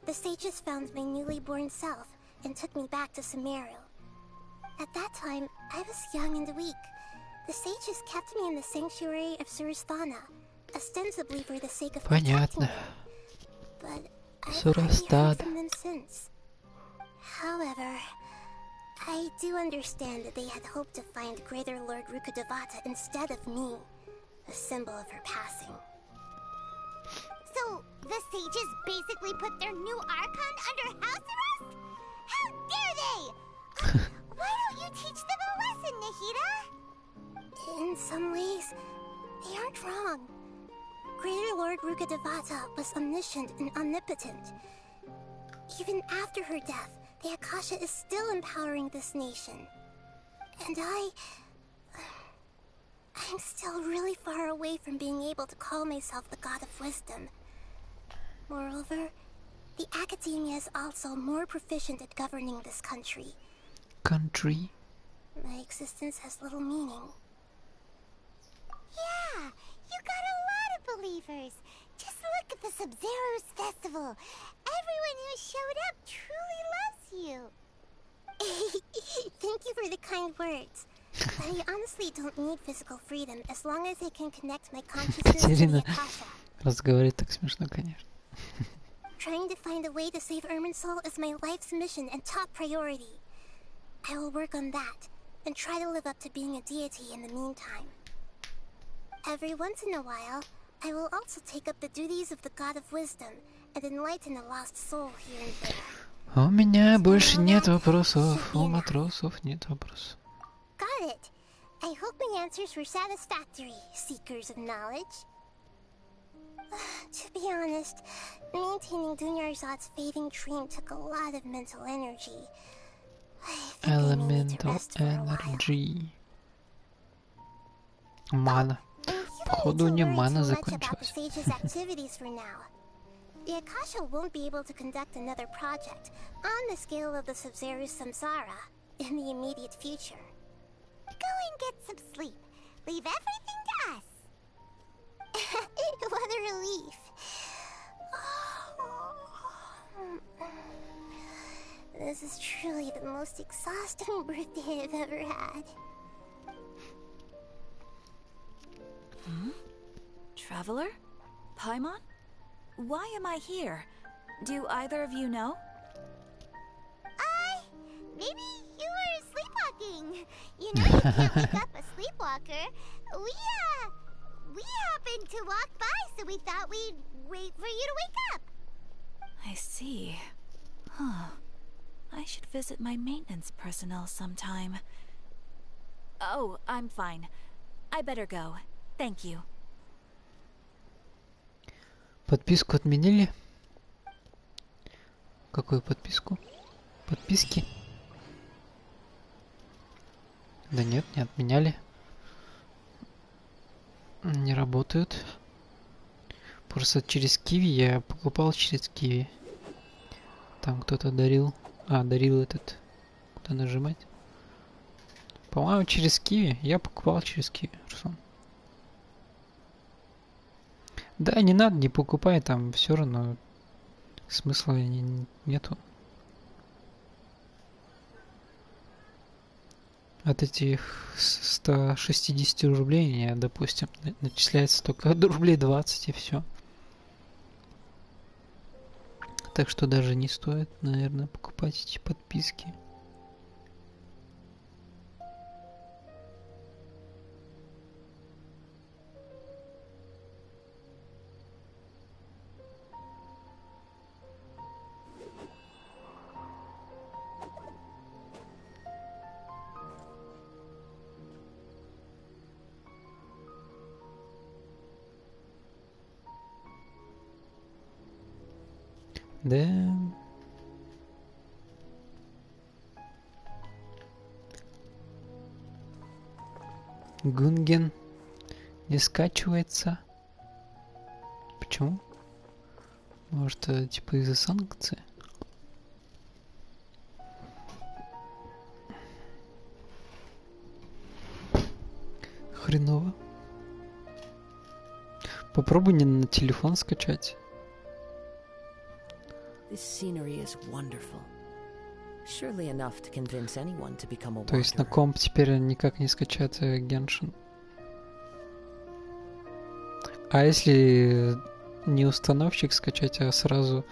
the sages found my newly born self and took me back to Sumeru. At that time, I was young and weak. The sages kept me in the sanctuary of Surasthana, ostensibly for the sake of protecting me. But I've hardly heard from them since. However, I do understand that they had hoped to find Greater Lord Rukkhadevata instead of me, a symbol of her passing. So, the sages basically put their new Archon under house arrest? How dare they! Why don't you teach them a lesson, Nahida? In some ways, they aren't wrong. Greater Lord Rukkhadevata was omniscient and omnipotent. Even after her death, the Akasha is still empowering this nation. And I'm still really far away from being able to call myself the God of Wisdom. Moreover, the Academia is also more proficient at governing this country. Country? My existence has little meaning. Yeah, you got a lot of believers. Just look at the Sub-Zero's festival. Everyone who showed up truly loves you. Thank you for the kind words. I honestly don't need physical freedom as long as I can connect my consciousness to the Akasha. Разговаривает так смешно, конечно. Trying to find a way to save Irminsul is my life's mission and top priority. I will work on that and try to live up to being a deity in the meantime. Every once in a while, I will also take up the duties of the God of Wisdom and enlighten a lost soul here and there. У меня больше нет вопросов. У матросов нет вопросов. Got it. I hope my answers were satisfactory, seekers of knowledge. To be honest, maintaining Dunyarzad's fading dream took a lot of mental energy. Elemental energy. Мана. Походу, у нее мана закончилась. The Akasha won't be able to conduct another project on the scale of the Sub-Zero Samsara in the immediate future. Go and get some sleep. Leave everything to us. What a relief. This is truly the most exhausting birthday I've ever had. Traveler? Paimon? Why am I here? Do either of you know? Maybe you were sleepwalking. You know you can't wake up a sleepwalker. We happened to walk by, so we thought we'd wait for you to wake up. I see. Huh. I should visit my maintenance personnel sometime. Oh, I'm fine. I better go. Thank you. Подписку отменили? Какую подписку? Подписки? Да нет, не отменяли. Не работают. Просто через Киви я покупал через Киви. Там кто-то дарил. Дарил этот. Куда нажимать? По-моему, через Киви. Я покупал через Киви, Руслан. Да, не надо, не покупай, там все равно смысла нету. От этих 160 рублей, допустим, начисляется только рублей 20 и все. Так что даже не стоит, наверное, покупать эти подписки. Да. Гунген не скачивается. Почему? Может, типа из-за санкций? Хреново. Попробуй не на телефон скачать. То есть на комп теперь никак не скачать геншин. А если не установщик скачать, а сразу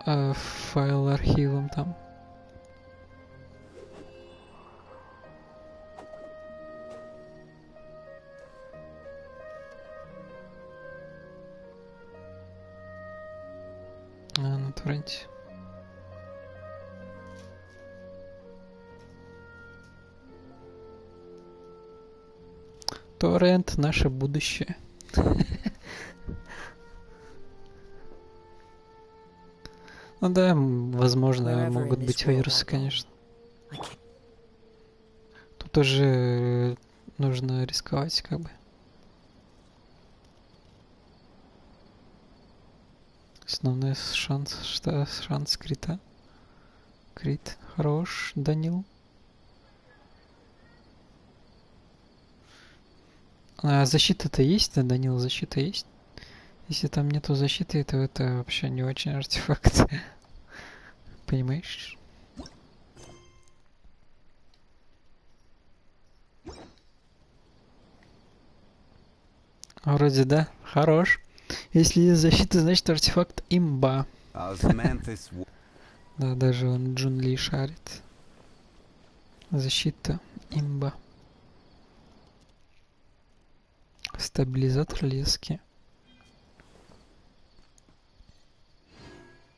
файл архивом там? На торренте. Торрент — наше будущее. Ну да, возможно, могут быть вирусы, конечно. Тут уже нужно рисковать, как бы. Основной шанс, что шанс крита. Крит хорош, Данил. А защита-то есть, да, Данил, защита есть? Если там нету защиты, то это вообще не очень артефакт. Понимаешь? Вроде да, хорош. Если есть защита, значит артефакт имба. Да, даже он Джун Ли шарит. Защита имба. Стабилизатор лески.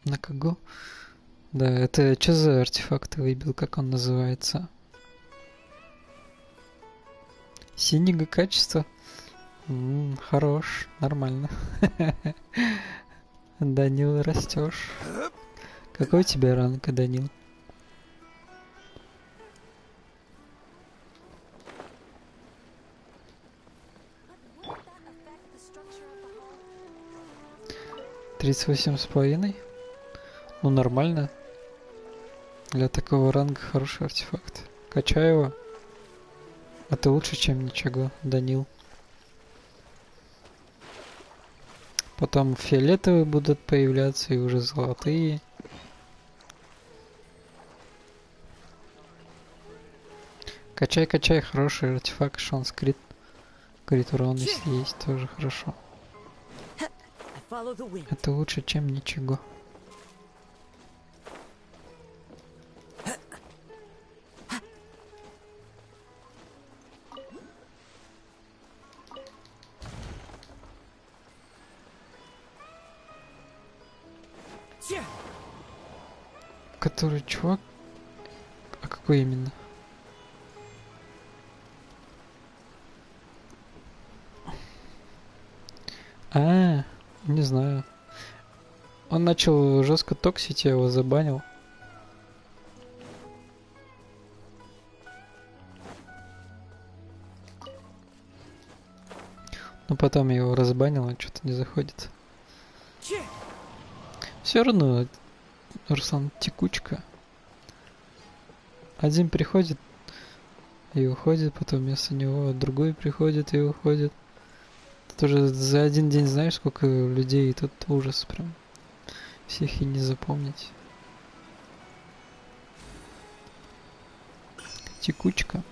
На кого? Да, это что за артефакт ты выбил? Как он называется? Синего качества? Хорош, нормально. Данил, растешь. Какой у тебя ранг, Данил? $38,5. Ну, нормально. Для такого ранга хороший артефакт. Качай его. Это лучше, чем ничего, Данил. Потом фиолетовые будут появляться и уже золотые. Качай, качай, хороший артефакт, шанс крит. Крит урон, если есть, тоже хорошо. Это лучше, чем ничего. Который чувак? А какой именно? Не знаю. Он начал жестко токсить, я его забанил. Но потом я его разбанил, он что-то не заходит. Все равно, Руслан, текучка. Один приходит и уходит, потом вместо него другой приходит и уходит. Тоже за один день знаешь, сколько людей, тут ужас прям. Всех и не запомнить. Текучка.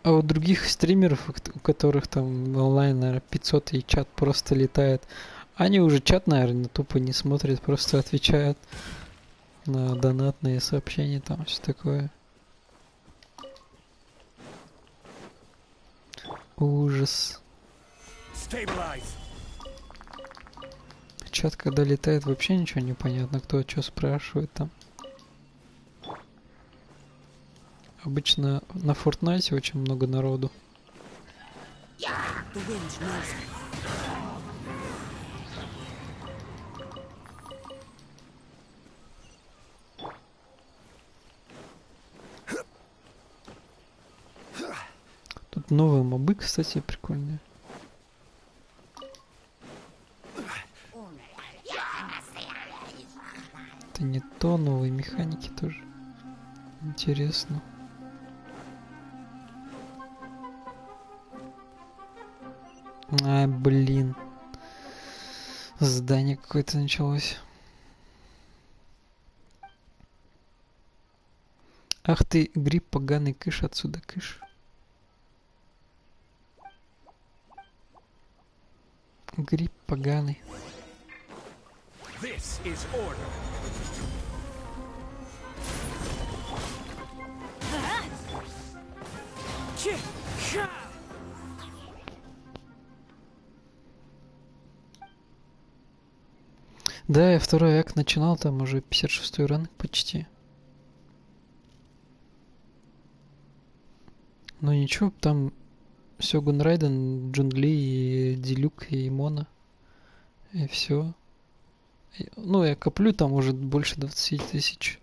А у других стримеров, у которых там онлайн, наверное, 500 и чат просто летает, они уже чат, наверное, тупо не смотрят, просто отвечают на донатные сообщения, там все такое. Ужас. Чат, когда летает, вообще ничего не понятно, кто что спрашивает там. Обычно на Фортнайте очень много народу. The wind knows me. Тут новые мобы, кстати, прикольные. Это не то, новые механики тоже. Интересно. А, блин. Здание какое-то началось. Ах ты, гриб поганый, кыш отсюда, кыш. Гриб поганый. This is order. Да, я второй акт начинал, там уже 56-й ранг почти. Но ничего, там Сёгун Райден, Джунгли, и Дилюк и Мона. И все. Ну, я коплю там уже больше 20 тысяч.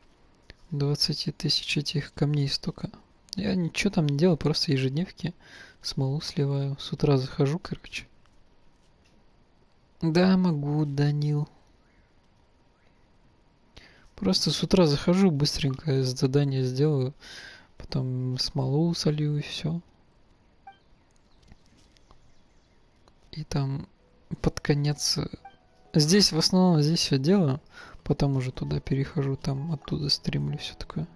20 тысяч этих камней столько. Я ничего там не делаю, просто ежедневки смолу сливаю. С утра захожу, короче. Да, могу, Данил. Просто с утра захожу, быстренько задание сделаю. Потом смолу солью и все. И там под конец... Здесь в основном здесь все делаю. Потом уже туда перехожу, там оттуда стримлю, все такое.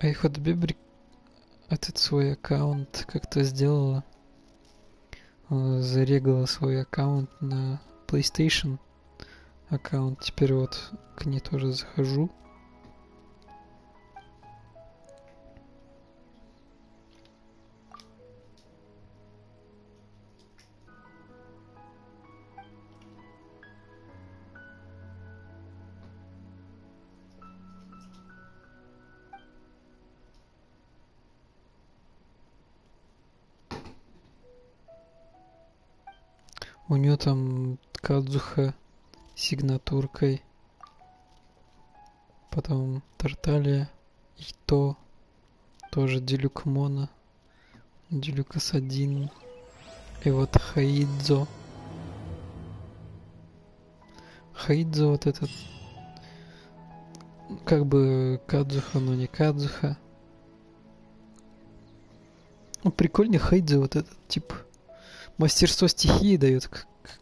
А их от Бебрик этот свой аккаунт как-то сделала. Зарегала свой аккаунт на PlayStation аккаунт. Теперь вот к ней тоже захожу. У нее там Кадзуха сигнатуркой. Потом Тарталия. Ито. Тоже Дилюк Мона. Дилюкас 1. И вот Хаидзо. Хаидзо вот этот. Как бы Кадзуха, но не Кадзуха. Ну, прикольный Хаидзо вот этот тип. Мастерство стихии дает,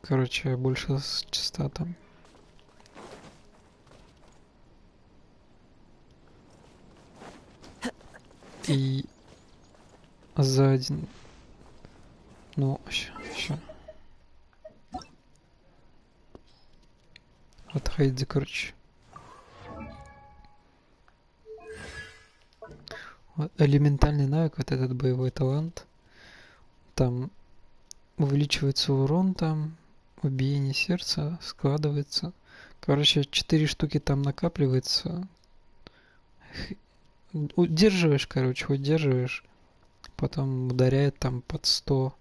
короче, больше частота там. И за один... Ну, ща. Вот Хайдзи, короче. Вот элементальный навык, вот этот боевой талант. Там увеличивается урон, там убиение сердца складывается. Короче, 4 штуки там накапливается. Удерживаешь, короче, удерживаешь. Потом ударяет там под 100.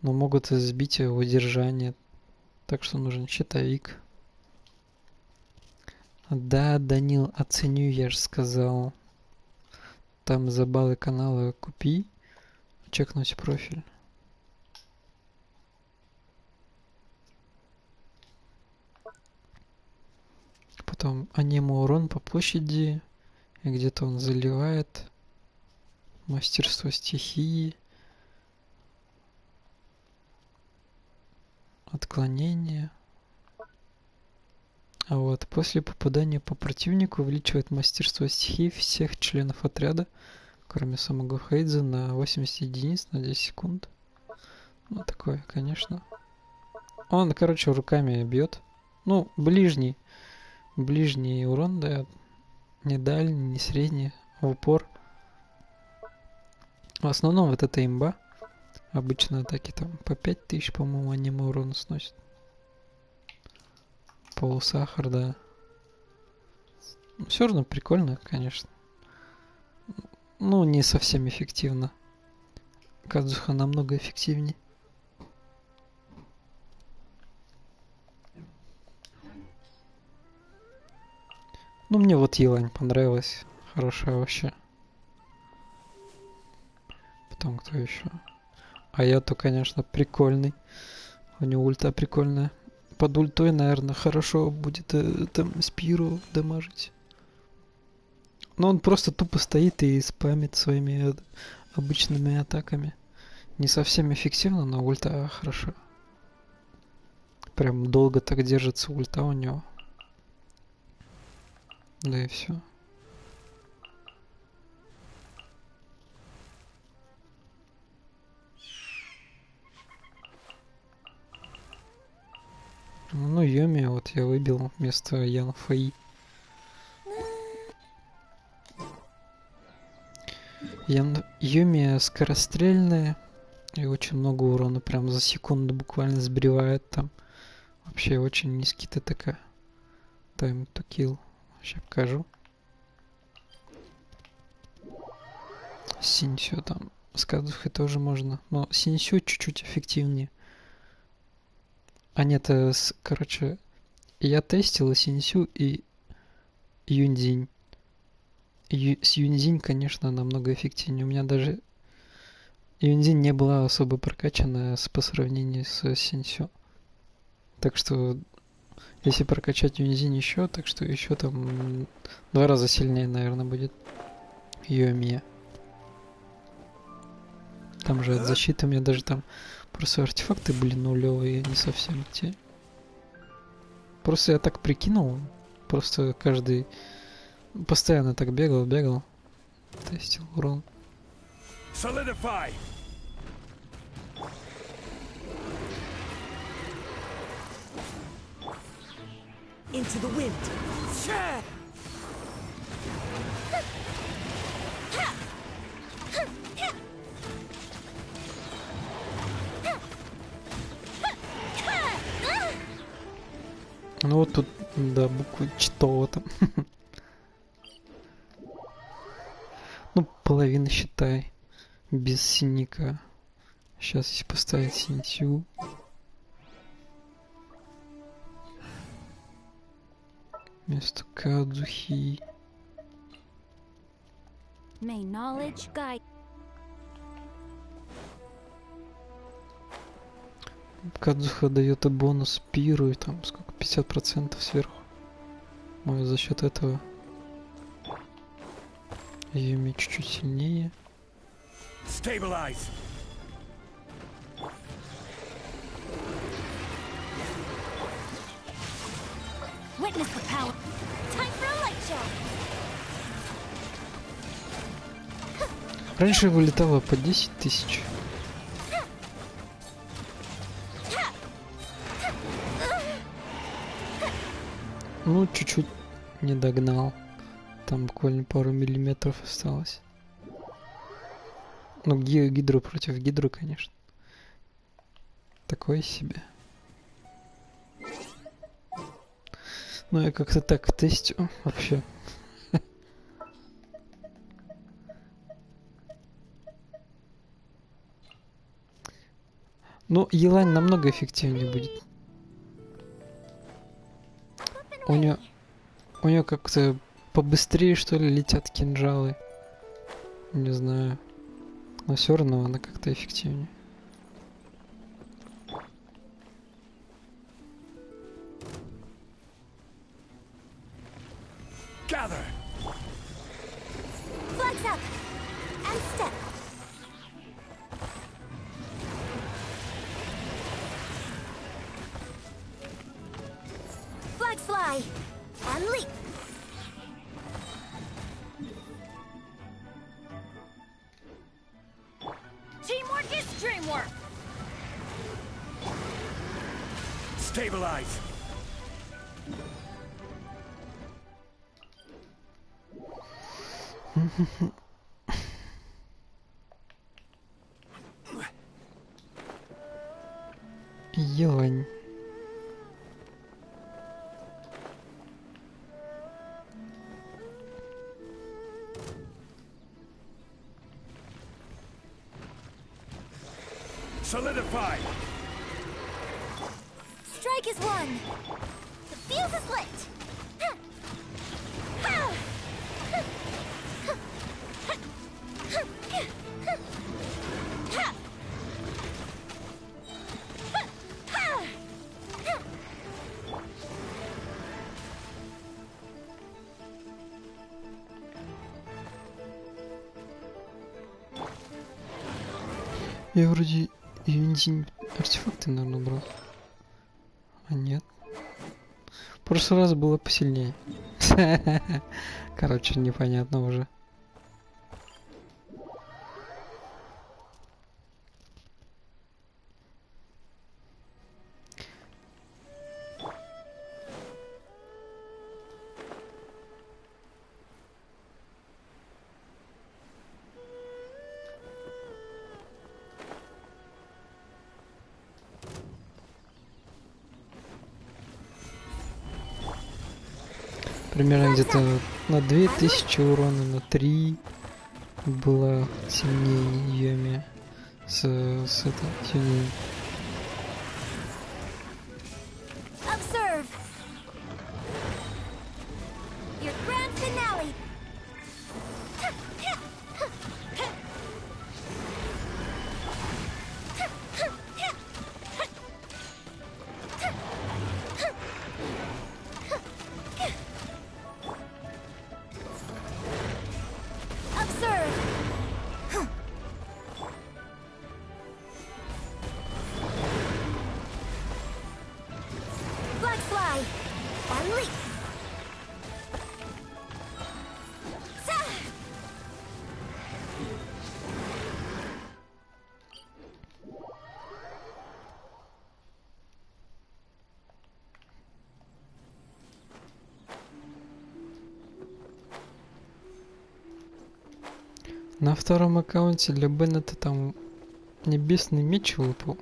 Но могут сбить удержание. Так что нужен щитовик. Да, Данил, оценю, я же сказал. Там за баллы канала купи. Чекнуть профиль. Потом анема урон по площади. И где-то он заливает. Мастерство стихии. Отклонение. А вот после попадания по противнику увеличивает мастерство стихии всех членов отряда, кроме самого Хейдза, на 80 единиц на 10 секунд. Ну, такое, конечно. Он, короче, руками бьет. Ну, ближний. Ближний урон дает. Не дальний, не средний. В упор. В основном вот эта имба. Обычно атаки там по 5000, по-моему, они урона сносят. Полусахар, да. Все равно прикольно, конечно. Ну, не совсем эффективно. Кадзуха намного эффективнее. Ну, мне вот Елань понравилась. Хорошая вообще. Потом кто еще? А я-то, конечно, прикольный. У него ульта прикольная. Под ультой, наверное, хорошо будет там спиру дамажить. Но он просто тупо стоит и спамит своими обычными атаками. Не совсем эффективно, но ульта хорошо. Прям долго так держится ульта у него. Да и все. Ну, Йоми вот я выбил вместо Ян Фэй. Йоми скорострельная и очень много урона. Прям за секунду буквально сбривает там. Вообще очень низкий ТТК. Time to kill. Сейчас покажу. Синсю там. С Кадзухой тоже можно. Но Синсю чуть-чуть эффективнее. А нет, короче, я тестил Синсю и Юньцзинь. С Юньцзинь, конечно, намного эффективнее. У меня даже Юньцзинь не была особо прокачана по сравнению с Синсю. Так что, если прокачать Юньцзинь еще, так что еще там 2 раза сильнее, наверное, будет Йоми. Там же от защиты у меня даже там просто артефакты были нулевые, не совсем те. Просто я так прикинул. Просто каждый... Постоянно так бегал. Тестил урон. Solidify. Into the wind. Ну вот тут, да, буквы чтово там. Ну, половина считай. Без синяка. Сейчас если поставить синтю. Вместо Кадзухи. May knowledge guide. Кадзуха дает и бонус пиру, и там сколько, 50% сверху. Ой, за счет этого Юми чуть-чуть сильнее. Stabilize. Witness the power. Time for a light show. Раньше вылетало по 10 тысяч. Ну, чуть-чуть не догнал. Там буквально пару миллиметров осталось. Ну, гидру против гидру, конечно. Такое себе. Ну, я как-то так тестю вообще. Ну, Елань намного эффективнее будет. У нее как-то побыстрее, что ли, летят кинжалы. Не знаю. Но все равно она как-то эффективнее. Gather. Flags up and step. Flags fly and leap. Teamwork is dreamwork. Stabilize. Solidify! Strike is one. The fuse is lit. Я вроде бензин артефакты, наверное, брал. А нет. В прошлый раз было посильнее. Короче, непонятно уже. Примерно где-то на 2000 урона, на 3 была сильнее Йоми с этой сильнее. Observe. Your grand finale. На втором аккаунте для Беннета там небесный меч выпал.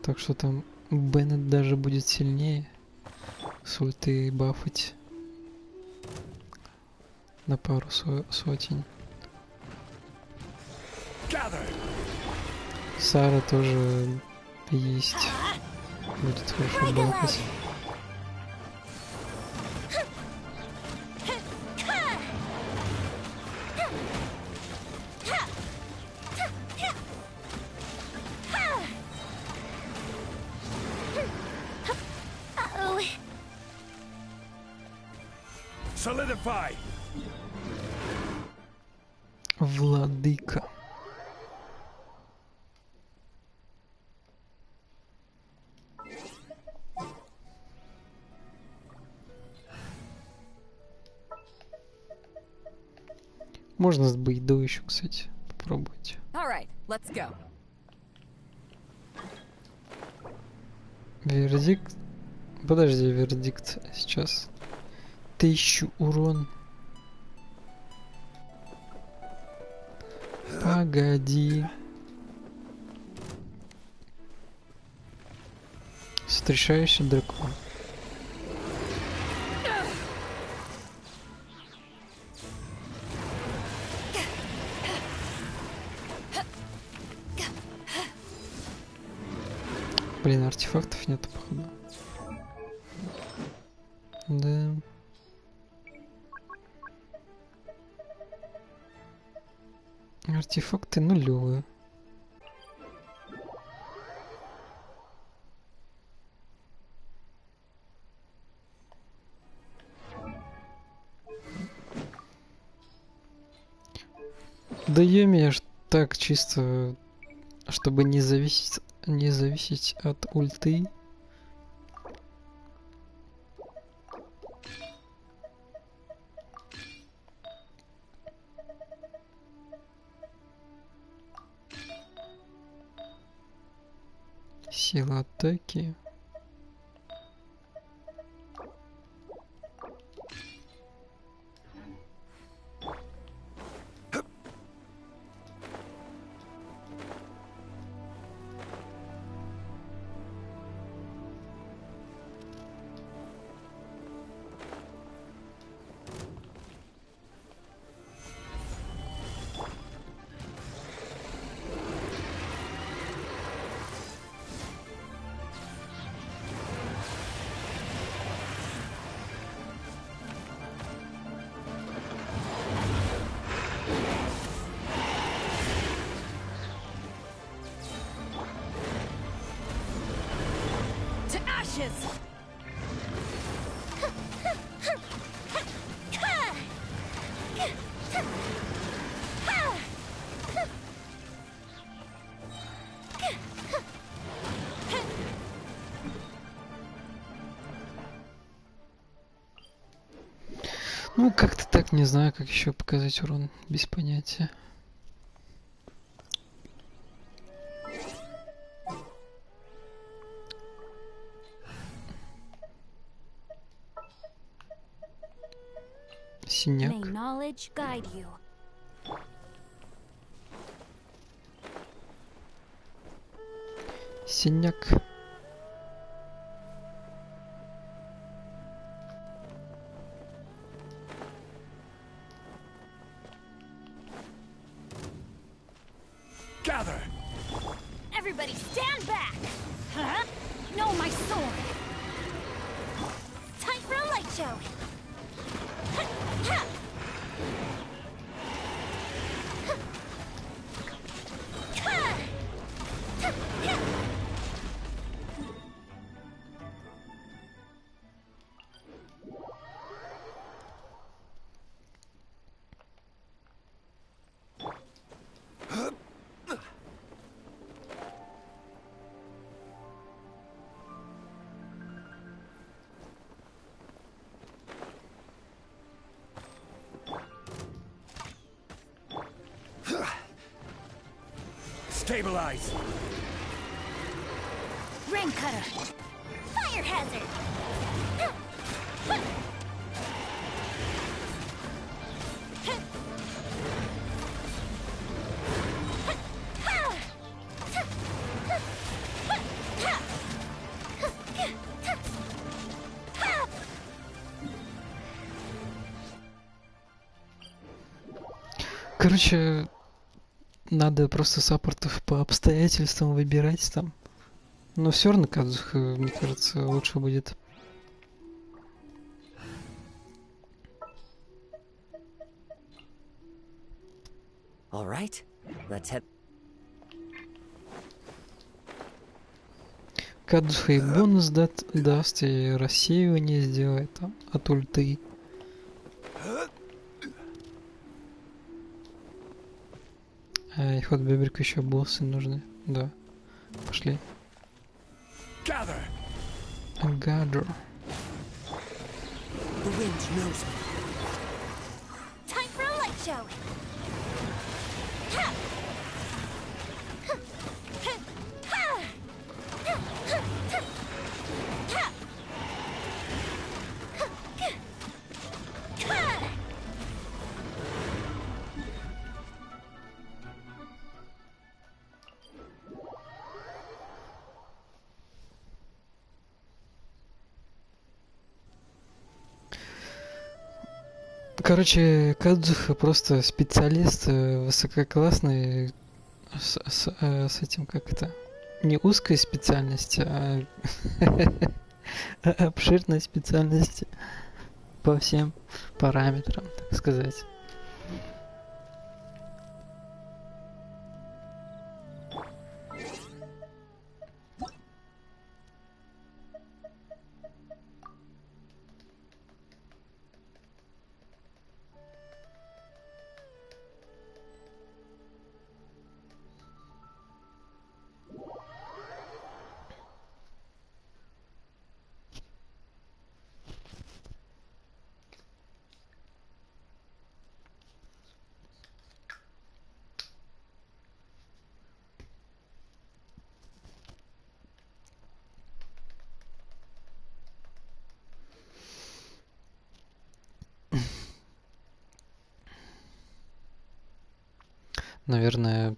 Так что там Беннет даже будет сильнее с ульты бафать на пару сотен. Сара тоже есть. Будет хорошо бафать. Solidify! Владыка. Можно с Бейдой еще, кстати, попробовать. Вердикт. Подожди, вердикт сейчас. 1000 урон. Погоди. Встречающий дракон. Блин, артефактов нету, походу. Да. Артефакты нулевые. Даем я так чисто, чтобы не зависеть от ульты. Сила атаки. leeches. Ну, как-то так, не знаю, как еще показать урон, без понятия. Синяк. May knowledge guide you. Синяк. Gather! Everybody stand back! Huh? No, my sword! Time for a light show! Stabilize! Rain cutter! Fire hazard! Короче, надо просто саппортов по обстоятельствам выбирать там. Но все равно Кадзуха, мне кажется, лучше будет. All right, let's head. Кадзуха и бонус даст, и рассеивание сделает там от ульты. И ход беберку еще боссы нужны. Да. Пошли. Gather! Gather. The wind knows me. Time for a light show! Короче, Кадзуха просто специалист высококлассный с этим, как это, не узкой специальности, а обширной специальности по всем параметрам, так сказать. Наверное,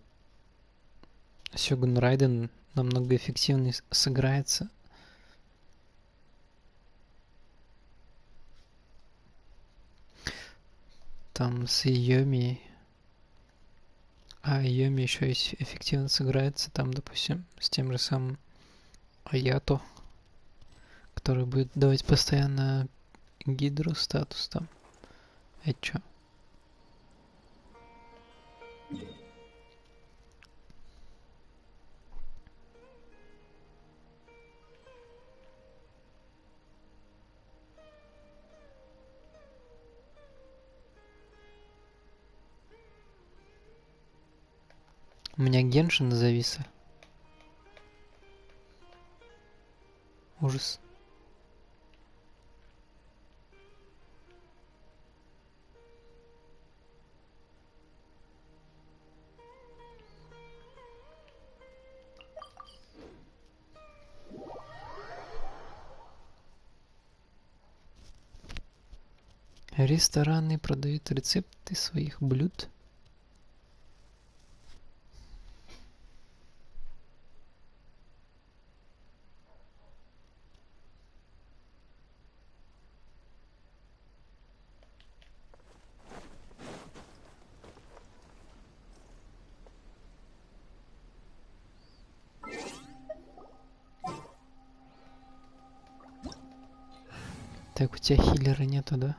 Сёгун Райден намного эффективнее сыграется. Там с Йоми. А Йоми еще и эффективно сыграется. Там, допустим, с тем же самым Аято, который будет давать постоянно гидру статус там. Это чё? У меня геншин зависла. Ужас. Рестораны продают рецепты своих блюд. Так, у тебя хиллера нету, да?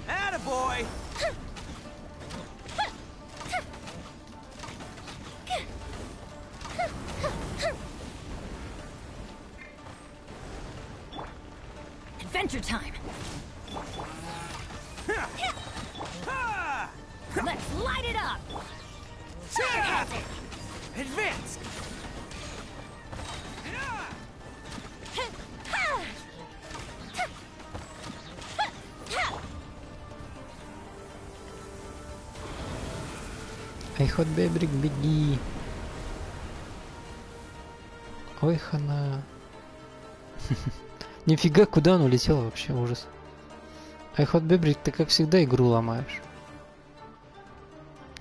Attaboy! Adventure time! Let's light it up! Fire hazard! Advance! Ай, хот бебрик, беги. Ой, хана. Нифига, куда он улетел вообще, ужас. Ай, хот бебрик, ты как всегда игру ломаешь.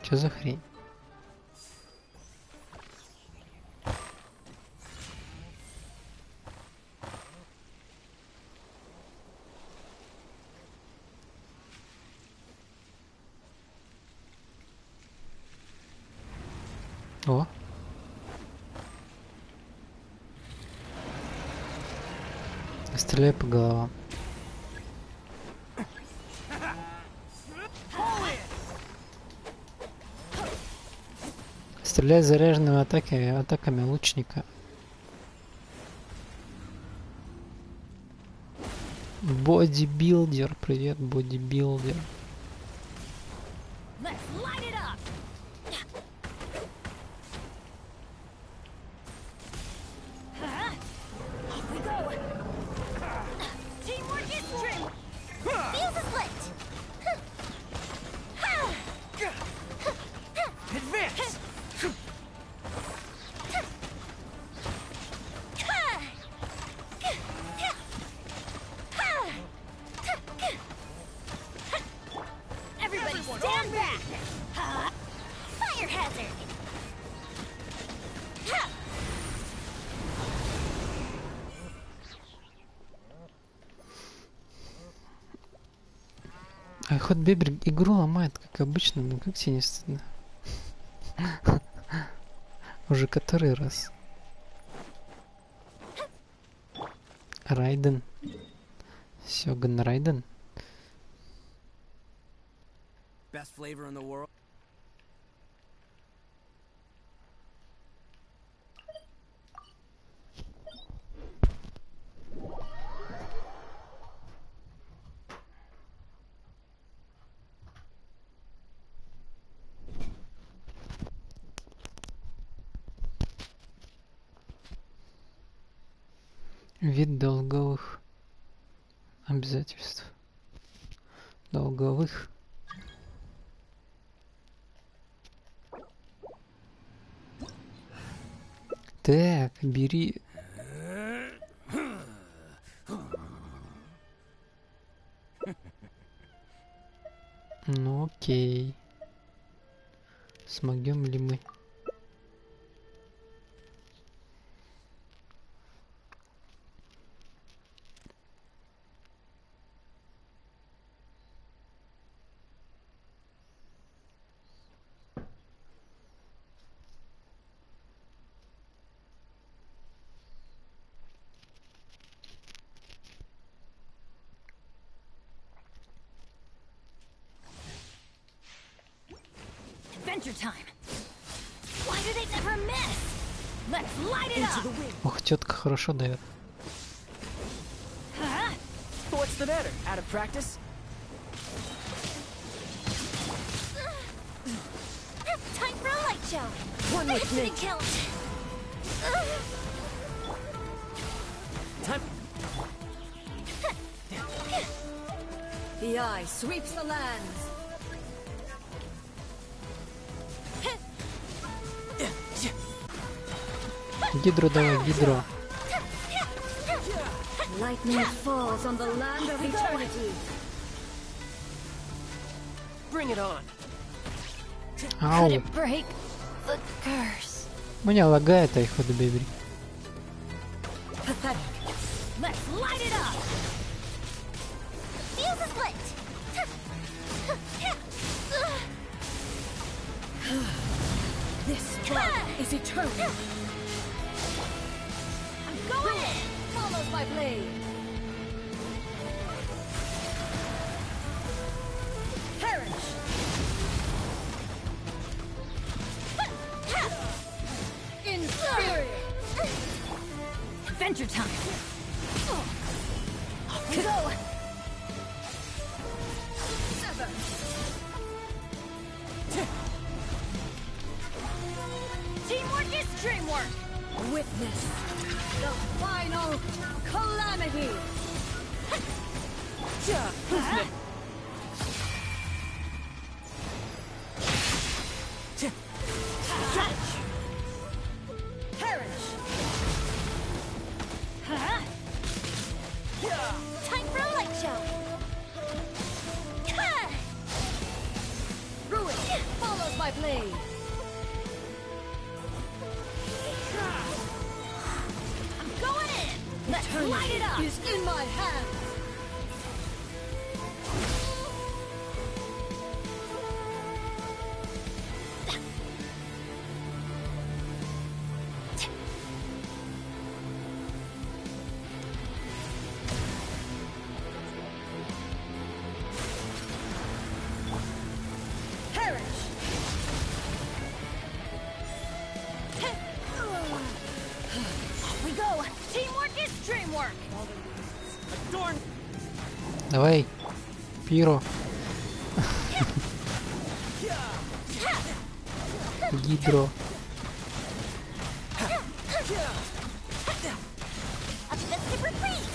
Чё за хрень? О. Стреляй по головам. Стреляй заряженными атаками лучника. Бодибилдер, привет, бодибилдер. А хот бебер игру ломает, как обычно, ну как тебе не стыдно? Уже который раз. Райден. Сёган Райден. Best flavor in the world. Вид долговых обязательств. Долговых. Так, бери. Ну окей. Смогем ли мы? Adventure time. Why do they never miss? Let's light it up. Ох, тетка хорошо дает. What's the matter? Out of practice? Time for a light show. One with me. Count. Time. The eye sweeps the lands. Гидро давай, гидро. Lightning falls on the land of eternity. Bring it on. Ау. Break the curse. Меня лагает, I ходу бебри. Pathetic. Let's light it up. Fuse is lit. This struggle is eternal. I'm going in. Follows my blade. Perish. Inferior. Adventure time. Go. Sever. Teamwork is dreamwork. Witness the final calamity. Perish. Time for a light show. Ruin follows my blade. I'm going in. Let's light it up. Is in my hand. Perish. We go. Teamwork is dreamwork. Adorn. Давай, пиро. Гидро. A festive retreat.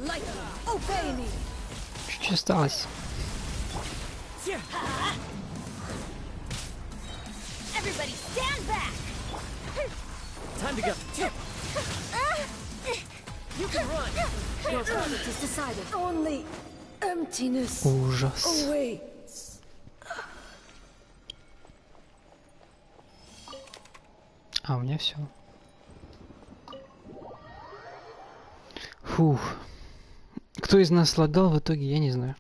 Light, obey me. Чуть осталось. Everybody stand back. Time to go. You can run. Your verdict is decided. Only emptiness Ужас. awaits. А, у меня все. Фух. Кто из нас лагал в итоге, я не знаю.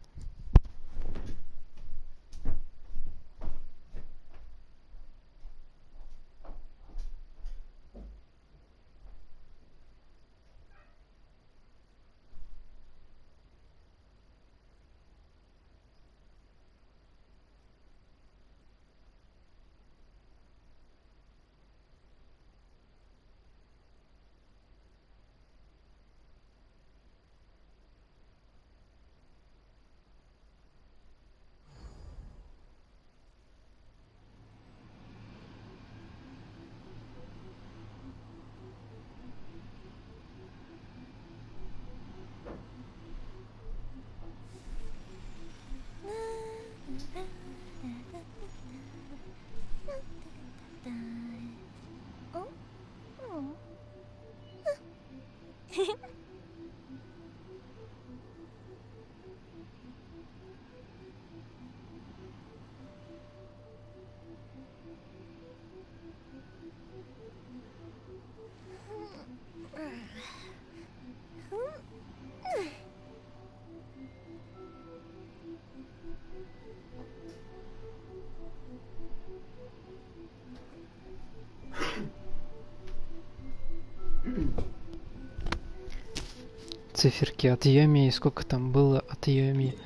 Циферки от Йоми, и сколько там было от Йоми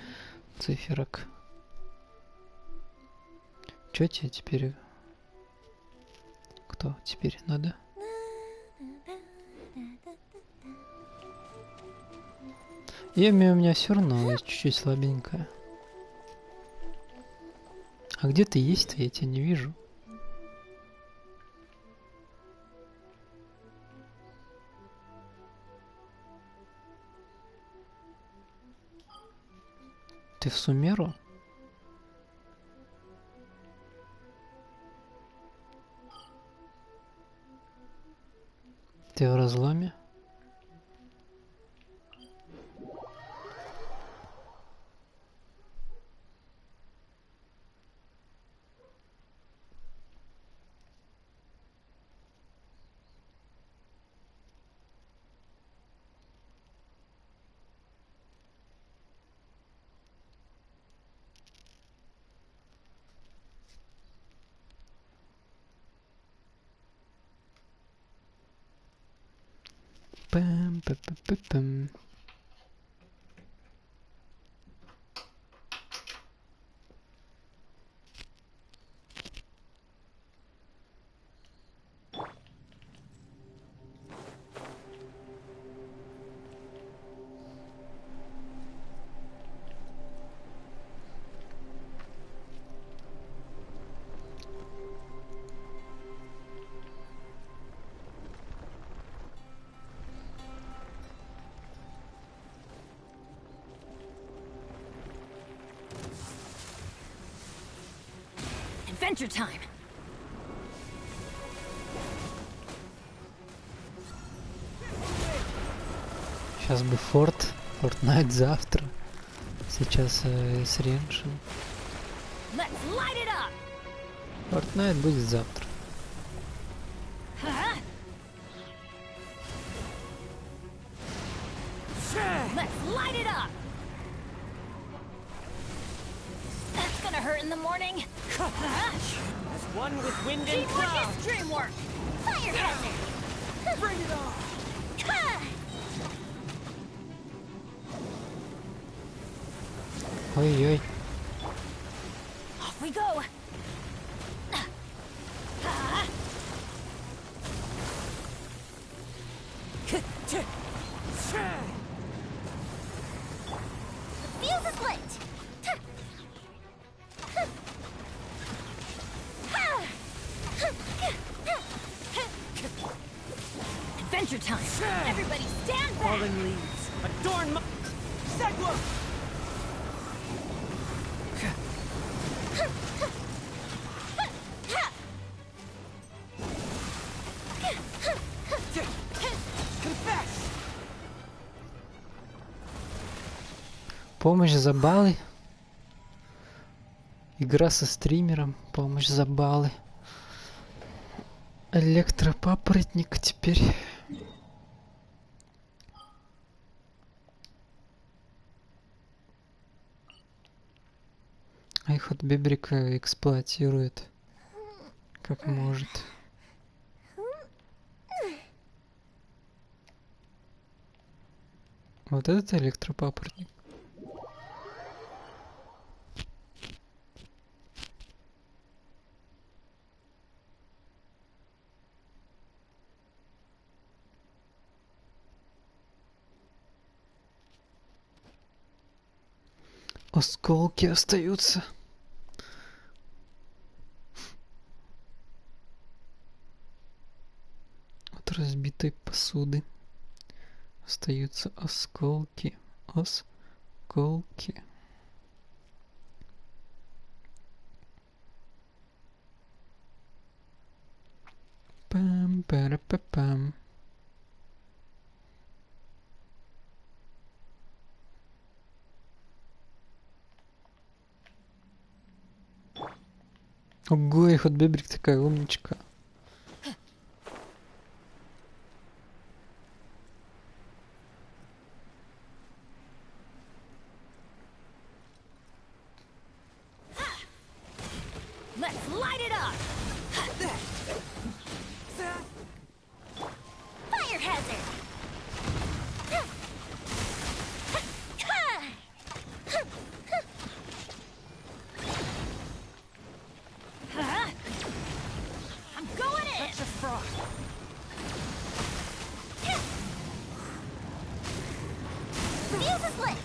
циферок. Чё тебе теперь? Кто теперь надо? Имя у меня все равно есть чуть-чуть слабенькое. А где ты есть-то? Я тебя не вижу. Ты в Сумеру? Ты в разломе? Пам-па-па-па-пам. Adventure time. Сейчас бы Fortnite завтра. Сейчас с геншин. Let's light it up. Fortnite будет завтра. Let's light it up. That's gonna hurt in the morning. As one with wind and Teamwork cloud. is dreamwork. Fire hazard! Bring it on. Ой-ой. Off we go. Fuse is lit! Adventure time. Everybody stand back. Fallen leaves. Adorn my... Segwa! Confess! Помощь за баллы. Игра со стримером. Помощь за баллы. Электропапоротник теперь. Айхот Бебрика эксплуатирует как может. Вот этот электропапоротник. Осколки остаются. От разбитой посуды остаются осколки. Осколки. Пам-пара-па-пам. Ого, и хот Бебрик такая умничка. Let's light it up. Fire hazard! Fuse is lit!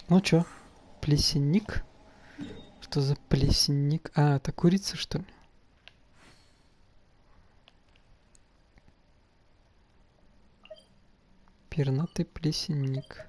Ну чё, плесенник? Что за плесенник? А, это курица, что ли? Пернатый плесенник.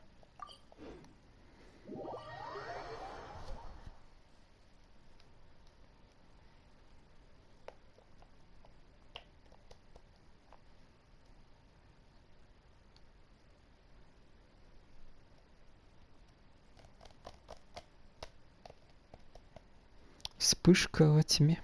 Вспышка во тьме.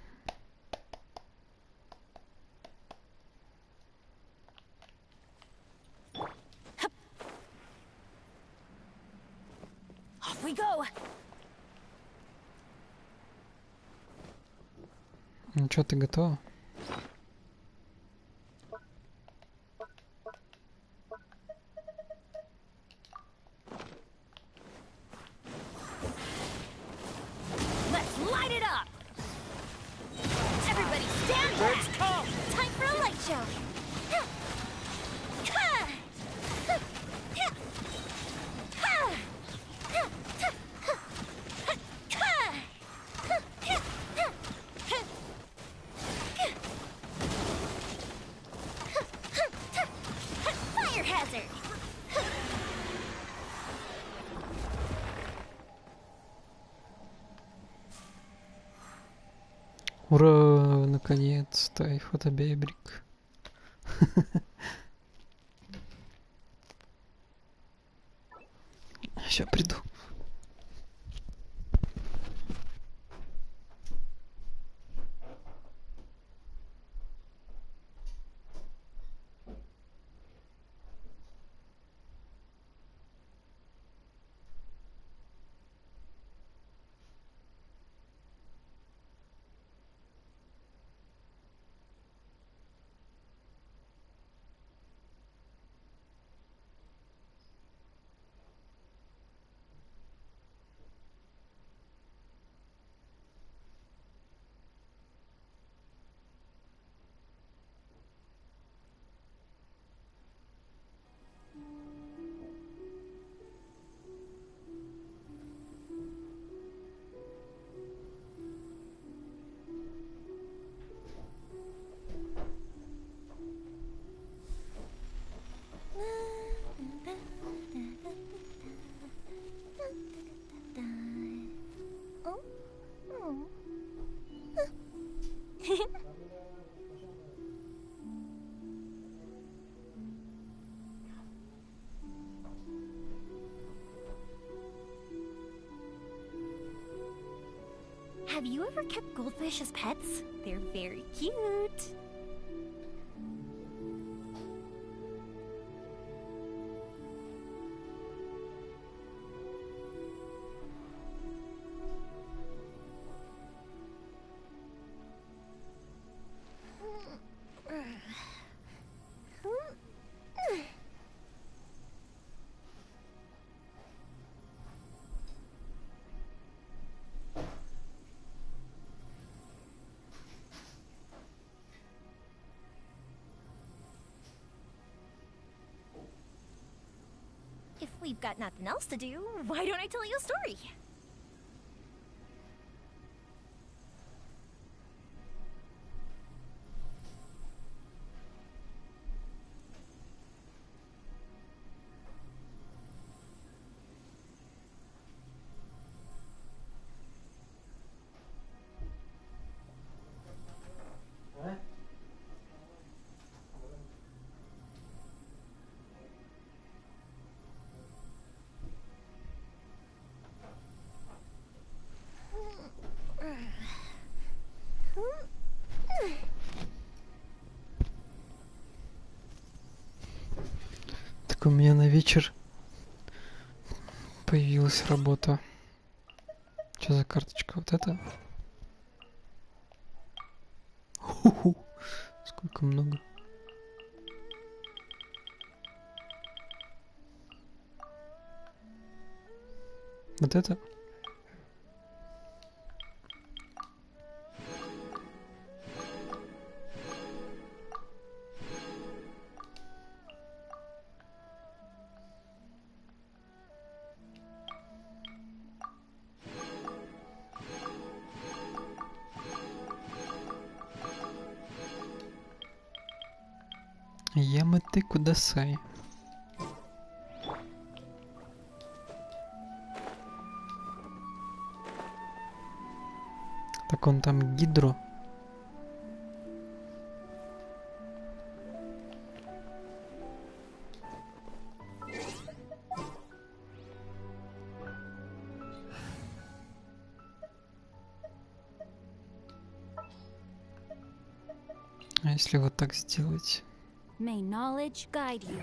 Off we go. Ну чё, ты готова? Let's light it up. Everybody stand back. Time for a light show! Fire hazard! Ура! Наконец-то! И фотобебрик. Сейчас приду. Have you ever kept goldfish as pets? They're very cute. If we've got nothing else to do, why don't I tell you a story? Так у меня на вечер появилась работа. Что за карточка? Вот это? Ху-ху. Сколько много. Вот это? Ямате кудасай. Так он там гидро. А если вот так сделать? May knowledge guide you.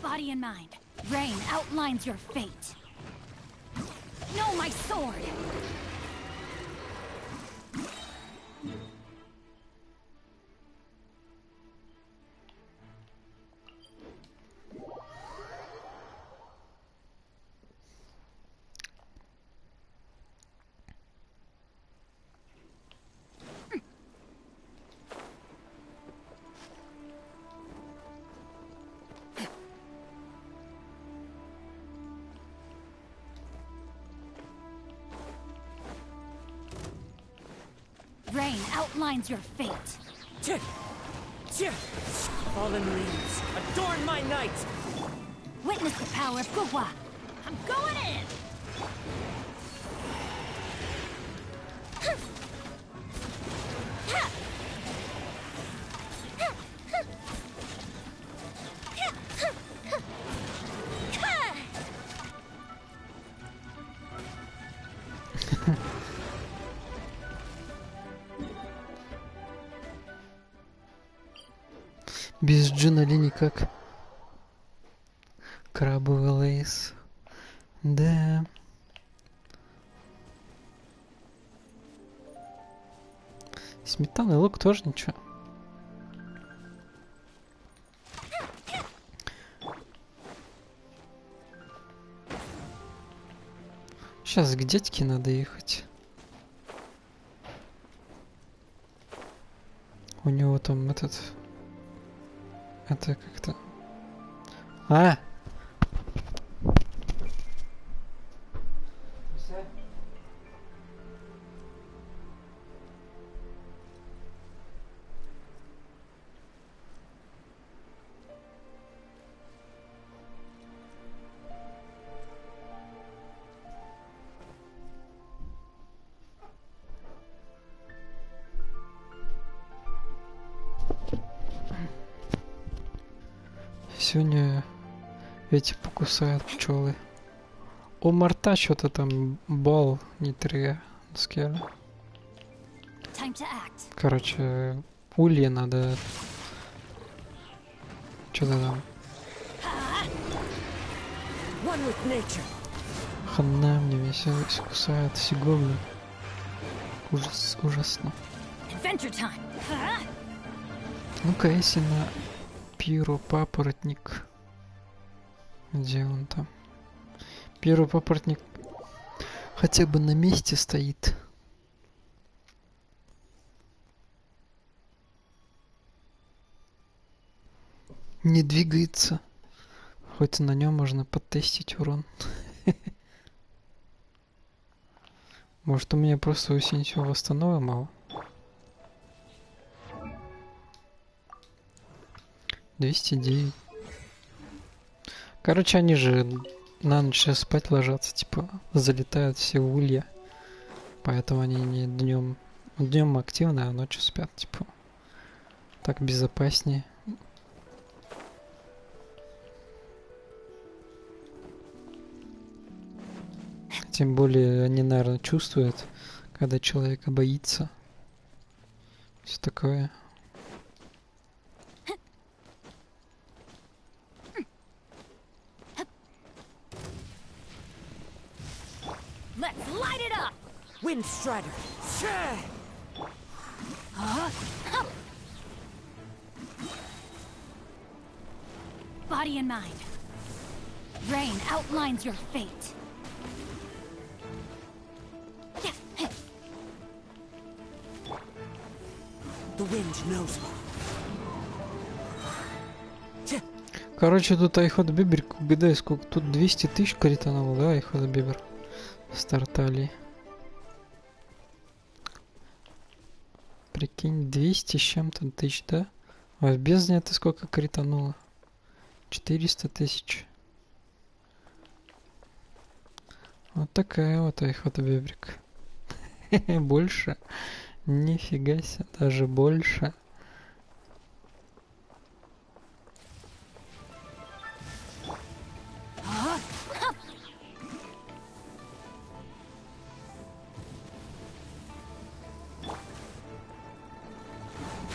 Body and mind. Rain outlines your fate. No, my sword! Rain outlines your fate. Fallen leaves, adorn my night! Witness the power of Gugwa. I'm going in! Без Джина ли никак. Крабовый лейс. Да. Сметана и лук тоже ничего. Сейчас к дядьке надо ехать. У него там этот... Это как-то... А! Сегодня эти покусают пчелы. У Марта что-то там бал не три скелли. Короче, улья надо. Что-то там. Хана мне весь кусают все говно. Ужас, ужасно. Ну-ка, если на папоротник. Где он там? Папоротник хотя бы на месте стоит. Не двигается. Хоть на нем можно потестить урон. Может, у меня просто осень все восстанови мало. 209. Короче, они же на ночь спать ложатся, типа, залетают все в улья. Поэтому они не днем. Днем активны, а ночью спят, типа. Так безопаснее. Тем более они, наверное, чувствуют, когда человека боится. Все такое. Windstrider! Body and mind. Rain outlines your fate. The wind knows me. Короче, тут айхот бибер, угадай, сколько тут 200 тысяч каритановал, да, айхот бибер в старталии. Прикинь, 200 с чем-то тысяч, да? А в бездне это сколько критануло? 400 тысяч. Вот такая вот охота-бебрик. Больше. Нифига себе, даже больше.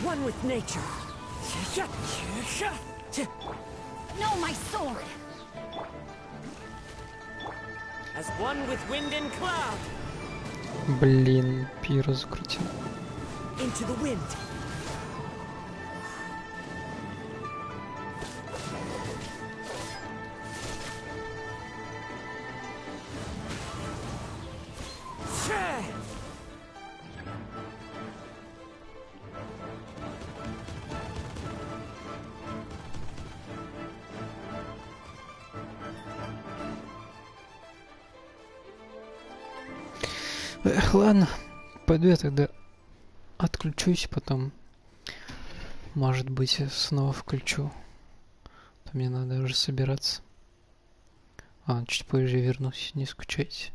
One with nature. No, my sword! As one with wind and cloud. Блин, пиро закрутил. Into the wind. Эх, ладно, пойду я тогда отключусь, потом, может быть, я снова включу. То мне надо уже собираться. Чуть позже вернусь, не скучайте.